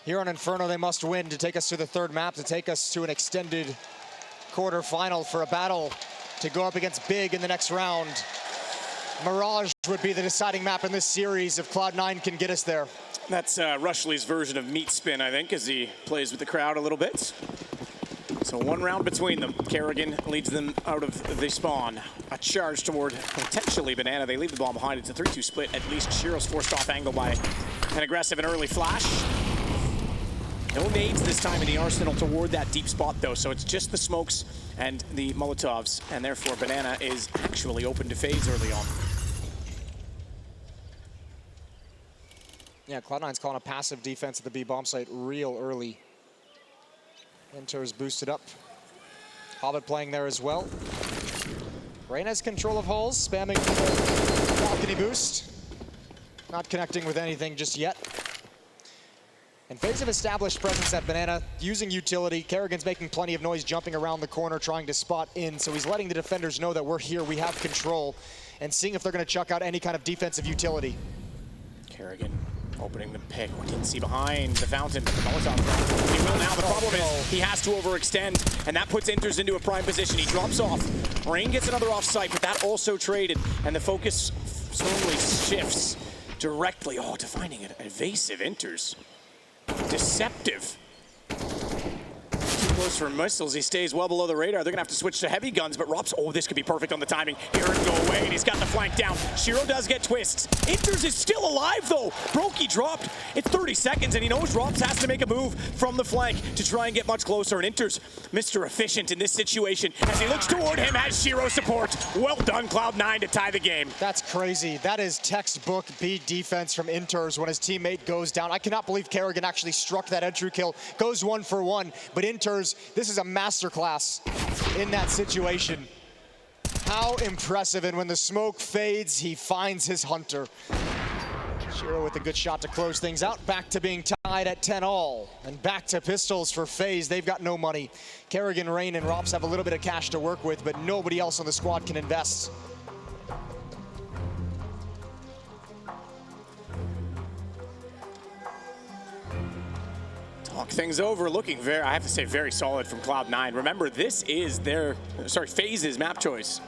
Here on Inferno, they must win to take us to the third map, to take us to an extended quarterfinal for a battle to go up against Big in the next round. Mirage would be the deciding map in this series if Cloud9 can get us there. That's Rushley's version of meat spin, I think, as he plays with the crowd a little bit. So one round between them. Kerrigan leads them out of the spawn. A charge toward potentially Banana. They leave the bomb behind. It's a 3-2 split. At least Shiro's forced off angle by an aggressive and early flash. No nades this time in the arsenal toward that deep spot, though. So it's just the smokes and the Molotovs. And therefore, Banana is actually open to FaZe early on. Yeah, Cloud9's calling a passive defense at the B bomb site real early. Interz boosted up. Hobbit playing there as well. Rain has control of holes, spamming the balcony boost. Not connecting with anything just yet. And FaZe have established presence at Banana, using utility. Kerrigan's making plenty of noise, jumping around the corner, trying to spot in. So he's letting the defenders know that we're here, we have control, and seeing if they're going to chuck out any kind of defensive utility. Kerrigan opening the pick. We didn't see behind the fountain, but the Molotov. He will now. The problem is he has to overextend, and that puts interz into a prime position. He drops off. Rain gets another offsite, but that also traded, and the focus slowly shifts directly. Oh, to finding an evasive interz. Deceptive. Too goes for missiles. He stays well below the radar. They're going to have to switch to heavy guns, but Rops, oh, this could be perfect on the timing. Hear him go away, and he's got the flank down. Shiro does get twists. Interz is still alive, though. Brokey dropped. It's 30 seconds, and he knows Rops has to make a move from the flank to try and get much closer. And Interz, Mr. Efficient in this situation, as he looks toward him, has Shiro support. Well done, Cloud9, to tie the game. That's crazy. That is textbook beat defense from Interz when his teammate goes down. I cannot believe Kerrigan actually struck that entry kill. Goes 1 for 1, but Interz, this is a masterclass in that situation. How impressive, and when the smoke fades, he finds his hunter. Shiro with a good shot to close things out. Back to being tied at 10-all, and back to pistols for FaZe. They've got no money. Kerrigan, Rain, and Rops have a little bit of cash to work with, but nobody else on the squad can invest. Talk things over, looking very, I have to say, very solid from Cloud9. Remember, this is their, FaZe's map choice.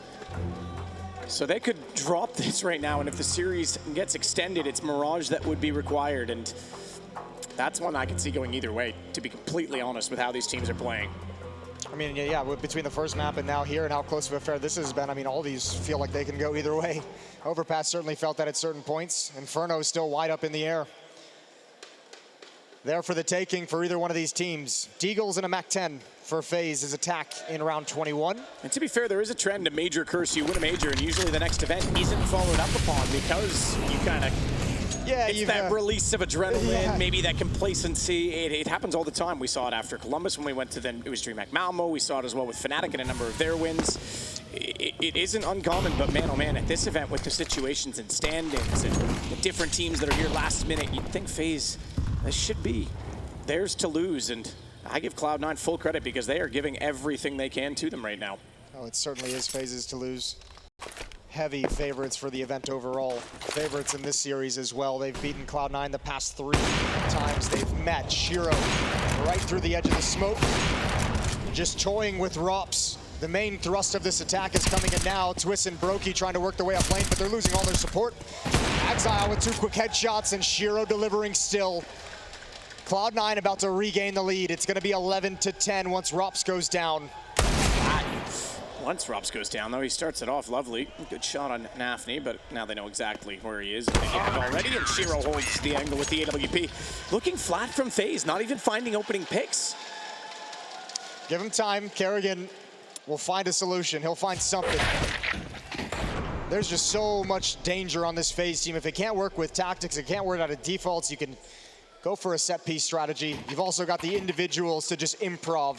So they could drop this right now, and if the series gets extended, it's Mirage that would be required, and that's one I can see going either way, to be completely honest with how these teams are playing. I mean, yeah, between the first map and now here and how close of a affair this has been, I mean, all these feel like they can go either way. Overpass certainly felt that at certain points. Inferno is still wide up in the air. There for the taking for either one of these teams. Deagles and a MAC-10 for FaZe's attack in round 21. And to be fair, there is a trend, a major curse. You win a major, and usually the next event isn't followed up upon because you kind of, it's that release of adrenaline, maybe that complacency. It happens all the time. We saw it after Columbus when we went to, then it was DreamHack Malmo. We saw it as well with Fnatic and a number of their wins. It isn't uncommon, but man, oh man, at this event with the situations and standings and the different teams that are here last minute, you'd think FaZe, this should be theirs to lose, and I give Cloud9 full credit because they are giving everything they can to them right now. Oh, it certainly is FaZe's to lose. Heavy favorites for the event overall. Favorites in this series as well. They've beaten Cloud9 the past 3 times they've met. Shiro right through the edge of the smoke, just toying with Rops. The main thrust of this attack is coming in now. Twist and Brokey trying to work their way up lane, but they're losing all their support. Exile with 2 quick headshots, and Shiro delivering still. Cloud9 about to regain the lead. It's going to be 11-10 once Rops goes down. Once Rops goes down, though, he starts it off lovely. Good shot on Nafny, but now they know exactly where he is. They get it already, and Shiro holds the angle with the AWP. Looking flat from FaZe, not even finding opening picks. Give him time. Kerrigan will find a solution. He'll find something. There's just so much danger on this FaZe team. If it can't work with tactics, it can't work out of defaults, you can go for a set piece strategy. You've also got the individuals to just improv.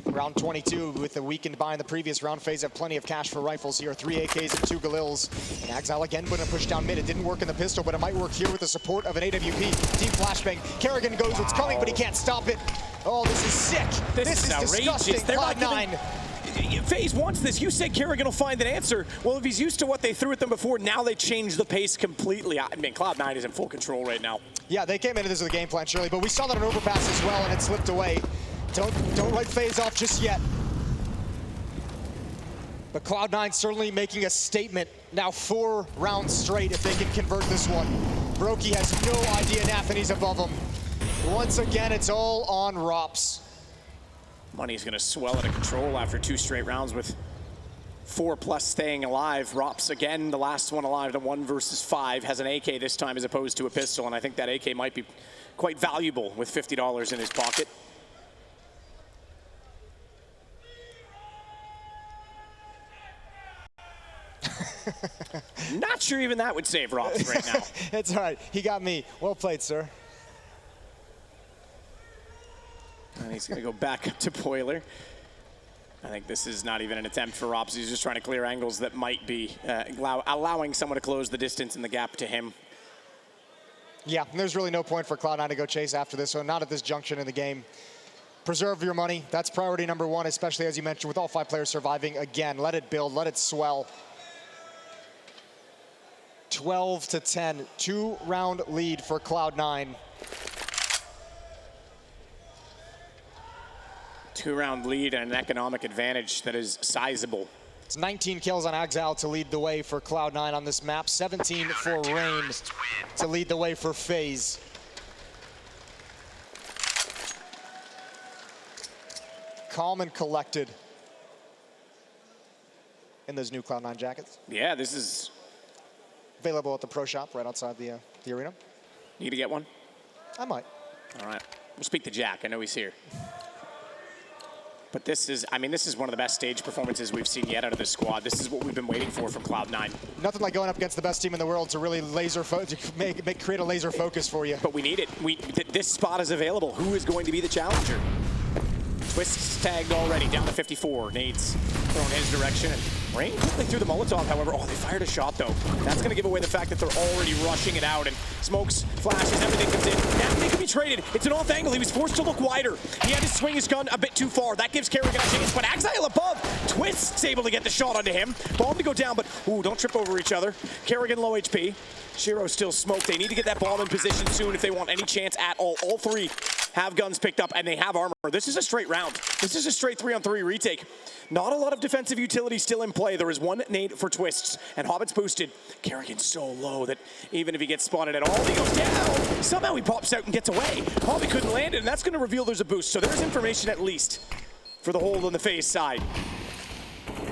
Round 22 with the weakened buy in the previous round. FaZe have plenty of cash for rifles here. 3 AKs and 2 Galils. And Exile again putting a push down mid. It didn't work in the pistol, but it might work here with the support of an AWP. Deep flashbang. Kerrigan goes, it's coming, but he can't stop it. Oh, this is sick. This is disgusting. Cloud9. FaZe wants this. You said Kerrigan will find an answer. Well, if he's used to what they threw at them before, now they changed the pace completely. I mean, Cloud9 is in full control right now. Yeah, they came into this with a game plan, surely, but we saw that on Overpass as well, and it slipped away. Don't write FaZe off just yet. But Cloud9 certainly making a statement. Now 4 rounds straight if they can convert this one. Brokey has no idea Nafany's above him. Once again, it's all on Rops. Money's gonna swell out of control after 2 straight rounds with 4+ staying alive. Rops again, the last one alive, the 1 versus 5, has an AK this time as opposed to a pistol, and I think that AK might be quite valuable with $50 in his pocket. Not sure even that would save Rops right now. It's all right. He got me. Well played, sir. And he's going to go back up to Boiler. I think this is not even an attempt for Rops. He's just trying to clear angles that might be allowing someone to close the distance and the gap to him. Yeah, there's really no point for Cloud9 to go chase after this, so not at this junction in the game. Preserve your money. That's priority number 1, especially as you mentioned, with all 5 players surviving. Again, let it build, let it swell. 12-10, 2-round lead for Cloud9. 2-round lead and an economic advantage that is sizable. It's 19 kills on Exile to lead the way for Cloud9 on this map. 17 for Rain to lead the way for FaZe. Calm and collected in those new Cloud9 jackets. Yeah, this is available at the pro shop right outside the arena. Need to get one? I might. All right. We'll speak to Jack. I know he's here. But this is, I mean, this is one of the best stage performances we've seen yet out of this squad. This is what we've been waiting for from Cloud9. Nothing like going up against the best team in the world to really create a laser focus for you. But we need it. This spot is available. Who is going to be the challenger? Twist's tagged already, down to 54. Nade's thrown his direction. And Rain quickly threw the Molotov, however. Oh, they fired a shot, though. That's going to give away the fact that they're already rushing it out. And smokes, flashes, everything comes in. Now they can be traded. It's an off angle. He was forced to look wider. He had to swing his gun a bit too far. That gives Kerrigan a chance. But Exile above. Twist's able to get the shot onto him. Bomb to go down, but ooh, don't trip over each other. Kerrigan low HP. Shiro still smoked. They need to get that bomb in position soon if they want any chance at all. All three have guns picked up, and they have armor. This is a straight round. This is a straight 3-on-3 retake. Not a lot of defensive utility still in play. There is one nade for Twists, and Hobbit's boosted. Kerrigan's so low that even if he gets spotted at all, he goes down. Somehow he pops out and gets away. Hobbit couldn't land it, and that's going to reveal there's a boost. So there's information at least for the hold on the FaZe side.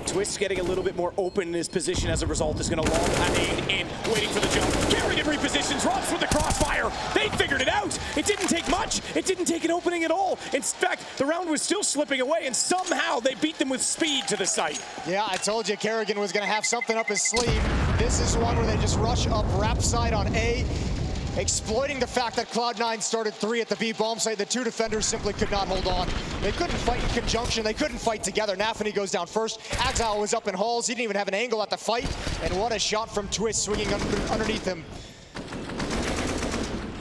Twist getting a little bit more open in his position as a result is going to lob a nade in, waiting for the jump. Kerrigan repositions, Robs with the crossfire. They figured it out. It didn't take much. It didn't take an opening at all. In fact, the round was still slipping away, and somehow they beat them with speed to the site. Yeah, I told you Kerrigan was going to have something up his sleeve. This is one where they just rush up wrap side on A, exploiting the fact that Cloud9 started 3 at the B bomb site. The two defenders simply could not hold on. They couldn't fight in conjunction. They couldn't fight together. Nafany goes down first. Exile was up in halls. He didn't even have an angle at the fight. And what a shot from Twist swinging underneath him.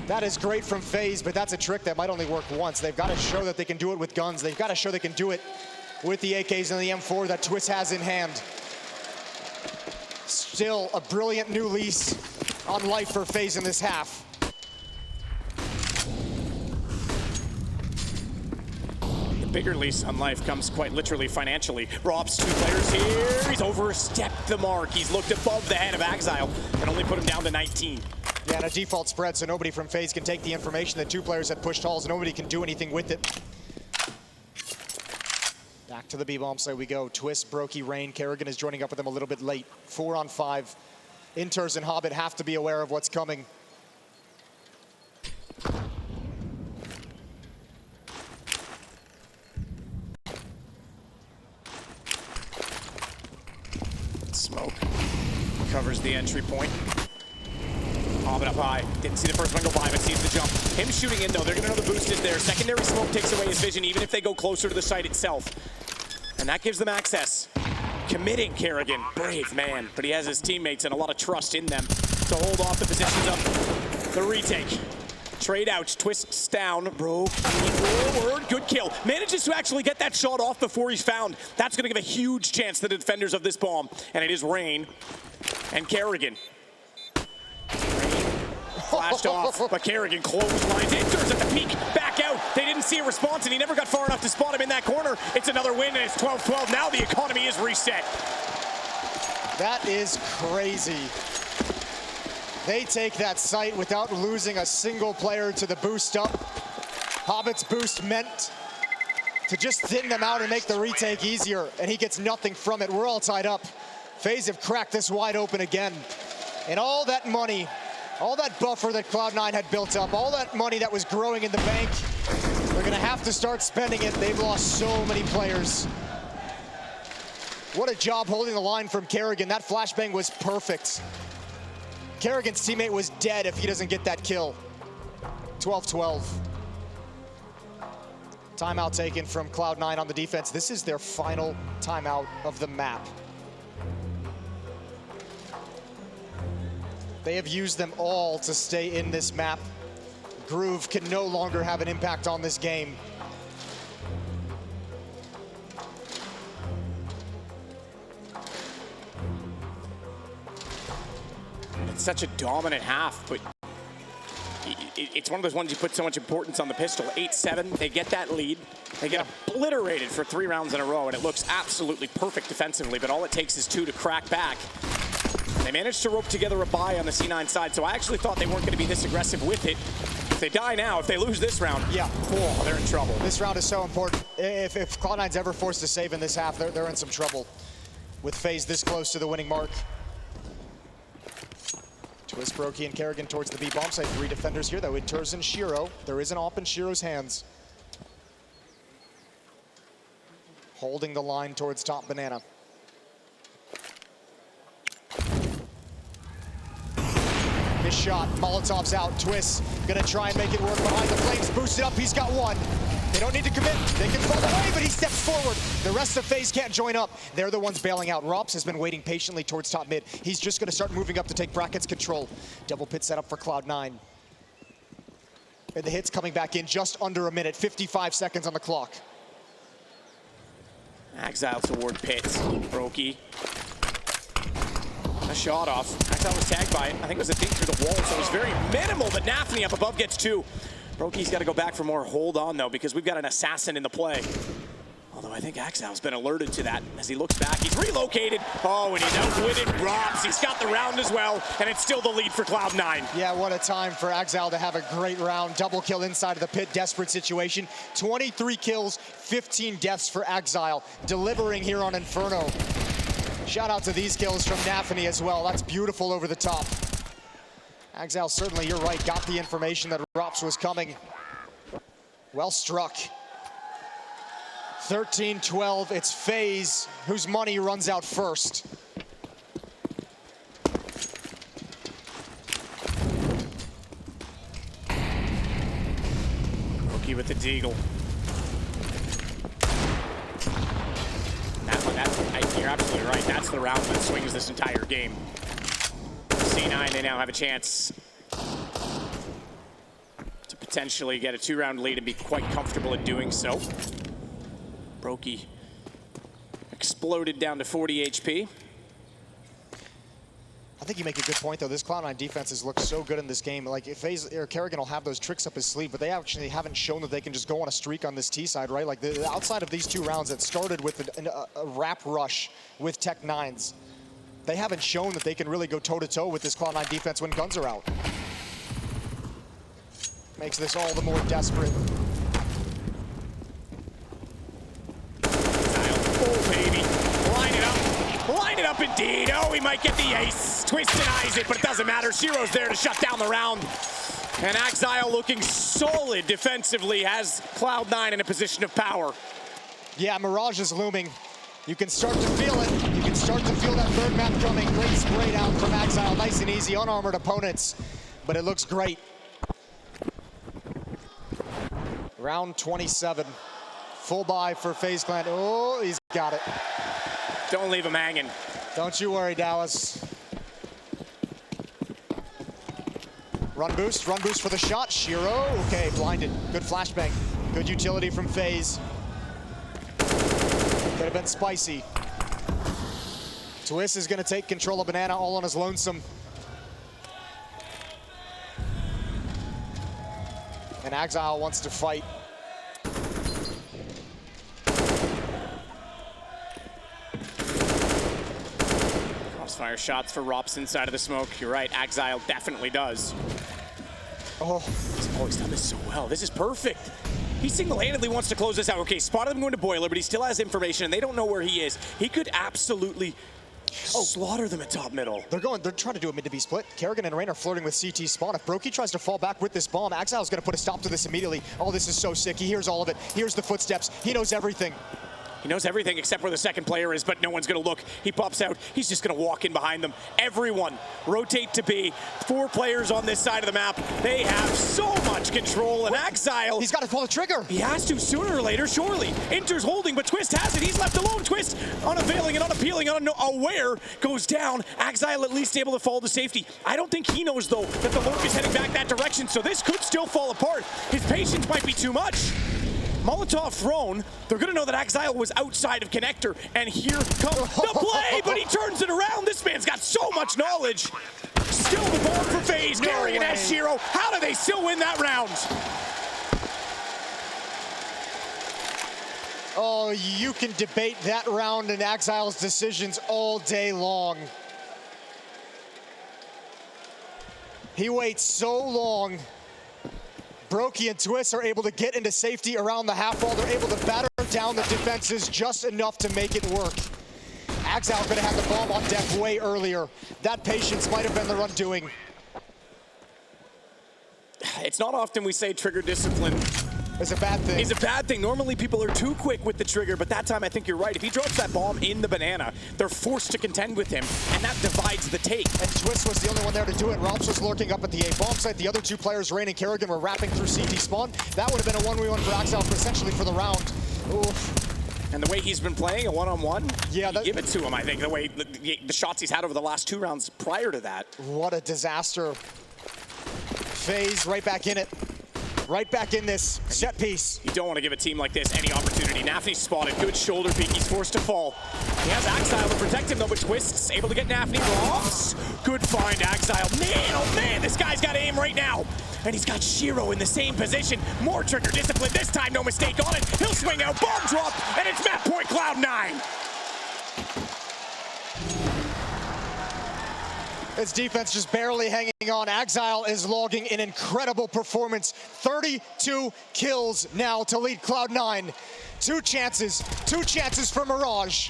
That is great from FaZe, but that's a trick that might only work once. They've got to show that they can do it with guns. They've got to show they can do it with the AKs and the M4 that Twist has in hand. Still a brilliant new lease on life for FaZe in this half. The bigger lease on life comes quite literally financially. Rob's 2 players here. He's overstepped the mark. He's looked above the head of Exile and only put him down to 19. Yeah, and a default spread, so nobody from FaZe can take the information that 2 players had pushed halls. Nobody can do anything with it. Back to the B-bomb side we go. Twist, Brokey, Rain. Kerrigan is joining up with them a little bit late. 4-on-5. Interz and Hobbit have to be aware of what's coming. Smoke covers the entry point. Hobbit up high. Didn't see the first one go by, but sees the jump. Him shooting in, though. They're going to know the boost is there. Secondary smoke takes away his vision, even if they go closer to the site itself. And that gives them access. Committing Kerrigan. Brave man. But he has his teammates and a lot of trust in them to hold off the positions of the retake. Trade out. Twists down. Bro, forward. Good kill. Manages to actually get that shot off before he's found. That's going to give a huge chance to the defenders of this bomb. And it is Rain and Kerrigan. Flashed off, but Kerrigan clotheslines. Interz at the peak, back out. They didn't see a response, and he never got far enough to spot him in that corner. It's another win, and it's 12-12. Now the economy is reset. That is crazy. They take that site without losing a single player to the boost up. Hobbit's boost meant to just thin them out and make the retake easier, and he gets nothing from it. We're all tied up. FaZe have cracked this wide open again. And all that money, all that buffer that Cloud9 had built up, all that money that was growing in the bank, they're gonna have to start spending it. They've lost so many players. What a job holding the line from Kerrigan. That flashbang was perfect. Kerrigan's teammate was dead if he doesn't get that kill. 12-12. Timeout taken from Cloud9 on the defense. This is their final timeout of the map. They have used them all to stay in this map. Groove can no longer have an impact on this game. It's such a dominant half, but it's one of those ones you put so much importance on the pistol. 8-7, they get that lead. They get obliterated for 3 rounds in a row, and it looks absolutely perfect defensively, but all it takes is 2 to crack back. They managed to rope together a buy on the C9 side, so I actually thought they weren't going to be this aggressive with it. If they die now, if they lose this round, oh, they're in trouble. This round is so important. If Cloud9's ever forced to save in this half, they're in some trouble. With FaZe this close to the winning mark. Twist, Brokey, and Kerrigan towards the B bomb site. 3 defenders here, though. Interz and Shiro. There is an AWP in Shiro's hands. Holding the line towards top banana. His shot, Molotov's out. Twist gonna try and make it work behind the flames. Boosted up, he's got 1. They don't need to commit. They can fall away, but he steps forward. The rest of FaZe can't join up. They're the ones bailing out. Rops has been waiting patiently towards top mid. He's just gonna start moving up to take brackets control. Double pit set up for Cloud9. And the hits coming back in just under a minute. 55 seconds on the clock. Exile toward pits. Brokey. A shot off. Exile was tagged by it. I think it was a dink through the wall, so it was very minimal, but Nafny up above gets 2. Brokey's got to go back for more. Hold on, though, because we've got an assassin in the play. Although I think Exile's been alerted to that as he looks back. He's relocated. Oh, and he's outwitted Robs. He's got the round as well, and it's still the lead for Cloud9. Yeah, what a time for Exile to have a great round. Double kill inside of the pit. Desperate situation. 23 kills, 15 deaths for Exile. Delivering here on Inferno. Shout out to these kills from Nafny as well. That's beautiful over the top. Exile, certainly, you're right, got the information that Rops was coming. Well struck. 13-12, it's FaZe, whose money runs out first. Rookie with the deagle. You're absolutely right. That's the round that swings this entire game. C9, they now have a chance to potentially get a 2-round lead and be quite comfortable in doing so. Brokey exploded down to 40 HP. I think you make a good point, though. This Cloud9 defense has looked so good in this game. Like, if FaZe or Kerrigan will have those tricks up his sleeve, but they actually haven't shown that they can just go on a streak on this T side, right? Like, the outside of these 2 rounds that started with a wrap rush with Tech 9s, they haven't shown that they can really go toe-to-toe with this Cloud9 defense when guns are out. Makes this all the more desperate. Oh, baby. Line it up indeed. Oh, he might get the ace. Twist denies it, but it doesn't matter. Shiro's there to shut down the round. And Exile looking solid defensively has Cloud9 in a position of power. Yeah, Mirage is looming. You can start to feel it. You can start to feel that 3rd map coming. Great spray down from Exile. Nice and easy, unarmored opponents. But it looks great. Round 27. Full buy for FaZe Clan. Oh, he's got it. Don't leave him hanging. Don't you worry, Dallas. Run boost for the shot. Shiro, okay, blinded. Good flashbang. Good utility from FaZe. Could have been spicy. Twist is gonna take control of Banana all on his lonesome. And Exile wants to fight. Fire shots for Rops inside of the smoke. You're right, Exile definitely does. Oh, he's always done this so well. This is perfect. He single-handedly wants to close this out. Okay, spotted him going to Boiler, but he still has information, and they don't know where he is. He could absolutely slaughter them at top middle. They're trying to do a mid to B split. Kerrigan and Rain are flirting with CT spawn. If Brokey tries to fall back with this bomb, Exile's going to put a stop to this immediately. Oh, this is so sick. He hears all of it. Here's the footsteps. He knows everything. He knows everything except where the second player is, but no one's going to look. He pops out. He's just going to walk in behind them. Everyone rotate to B. 4 players on this side of the map. They have so much control, and Exile... He's got to pull the trigger. He has to sooner or later, surely. Inter's holding, but Twist has it. He's left alone. Twist, unavailing and unappealing, unaware, goes down. Exile at least able to fall to safety. I don't think he knows, though, that the Lurk is heading back that direction, so this could still fall apart. His patience might be too much. Molotov thrown, they're gonna know that Exile was outside of connector, and here comes the play, but he turns it around. This man's got so much knowledge. Still the bomb for FaZe. FaZe, Kerrigan has Shiro. How do they still win that round? Oh, you can debate that round and Exile's decisions all day long. He waits so long. Brokey and Twist are able to get into safety around the half wall. They're able to batter down the defenses just enough to make it work. Exile could have had the bomb on deck way earlier. That patience might have been their undoing. It's not often we say trigger discipline is a bad thing. Is a bad thing. Normally people are too quick with the trigger, but that time I think you're right. If he drops that bomb in the banana, they're forced to contend with him, and that divides the take. And Twist was the only one there to do it. Romps was lurking up at the A bomb site. The other two players, Rain and Kerrigan, were wrapping through CT spawn. That would have been a 1v1 for Exile, essentially for the round. Oof. And the way he's been playing a one-on-one, yeah, give it to him, I think, the way the shots he's had over the last 2 rounds prior to that. What a disaster. FaZe right back in it. Right back in this set piece. You don't want to give a team like this any opportunity. Nafny's spotted, good shoulder peek, he's forced to fall. He has Exile to protect him though, but Twist's able to get Nafny. Ross, good find, Exile. Man, oh man, this guy's got aim right now. And he's got Shiro in the same position. More trigger discipline, this time no mistake on it. He'll swing out, bomb drop, and it's map point Cloud9. His defense just barely hanging on. Exile is logging an incredible performance. 32 kills now to lead Cloud9. Two chances for Mirage.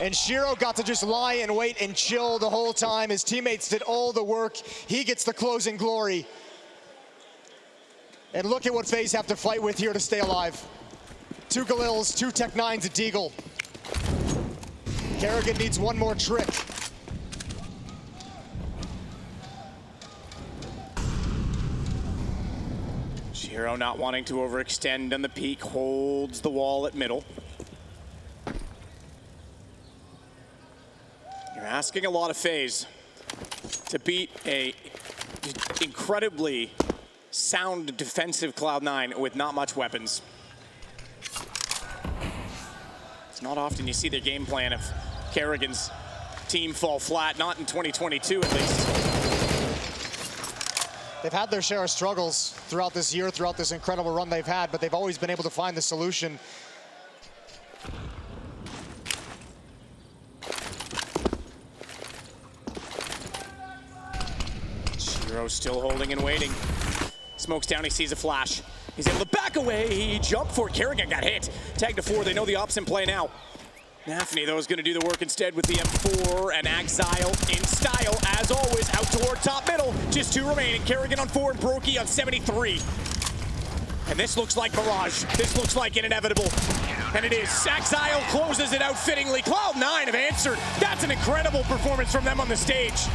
And Shiro got to just lie and wait and chill the whole time. His teammates did all the work. He gets the closing glory. And look at what FaZe have to fight with here to stay alive. 2 Galils, 2 Tech-9s, a Deagle. Kerrigan needs one more trick. Shiro not wanting to overextend on the peak, holds the wall at middle. You're asking a lot of FaZe to beat a incredibly sound defensive Cloud9 with not much weapons. It's not often you see their game plan of Kerrigan's team fall flat, not in 2022 at least. They've had their share of struggles throughout this year, throughout this incredible run they've had, but they've always been able to find the solution. Shiro still holding and waiting. Smokes down, he sees a flash. He's able to back away, he jumped for it. Kerrigan got hit. Tag to 4, they know the ops in play now. Nafny, though, is going to do the work instead with the M4 and Exile in style, as always, out toward top middle. Just 2 remaining. Kerrigan on 4 and Brokey on 73. And this looks like Mirage. This looks like an inevitable. And it is. Exile closes it out fittingly. Cloud9 have answered. That's an incredible performance from them on the stage.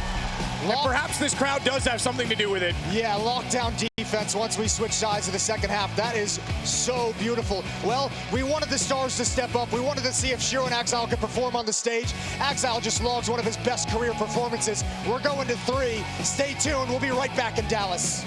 And perhaps this crowd does have something to do with it. Yeah, lockdown defense once we switch sides in the second half. That is so beautiful. Well, we wanted the stars to step up. We wanted to see if Shiro and Exile could perform on the stage. Exile just logs one of his best career performances. We're going to 3. Stay tuned. We'll be right back in Dallas.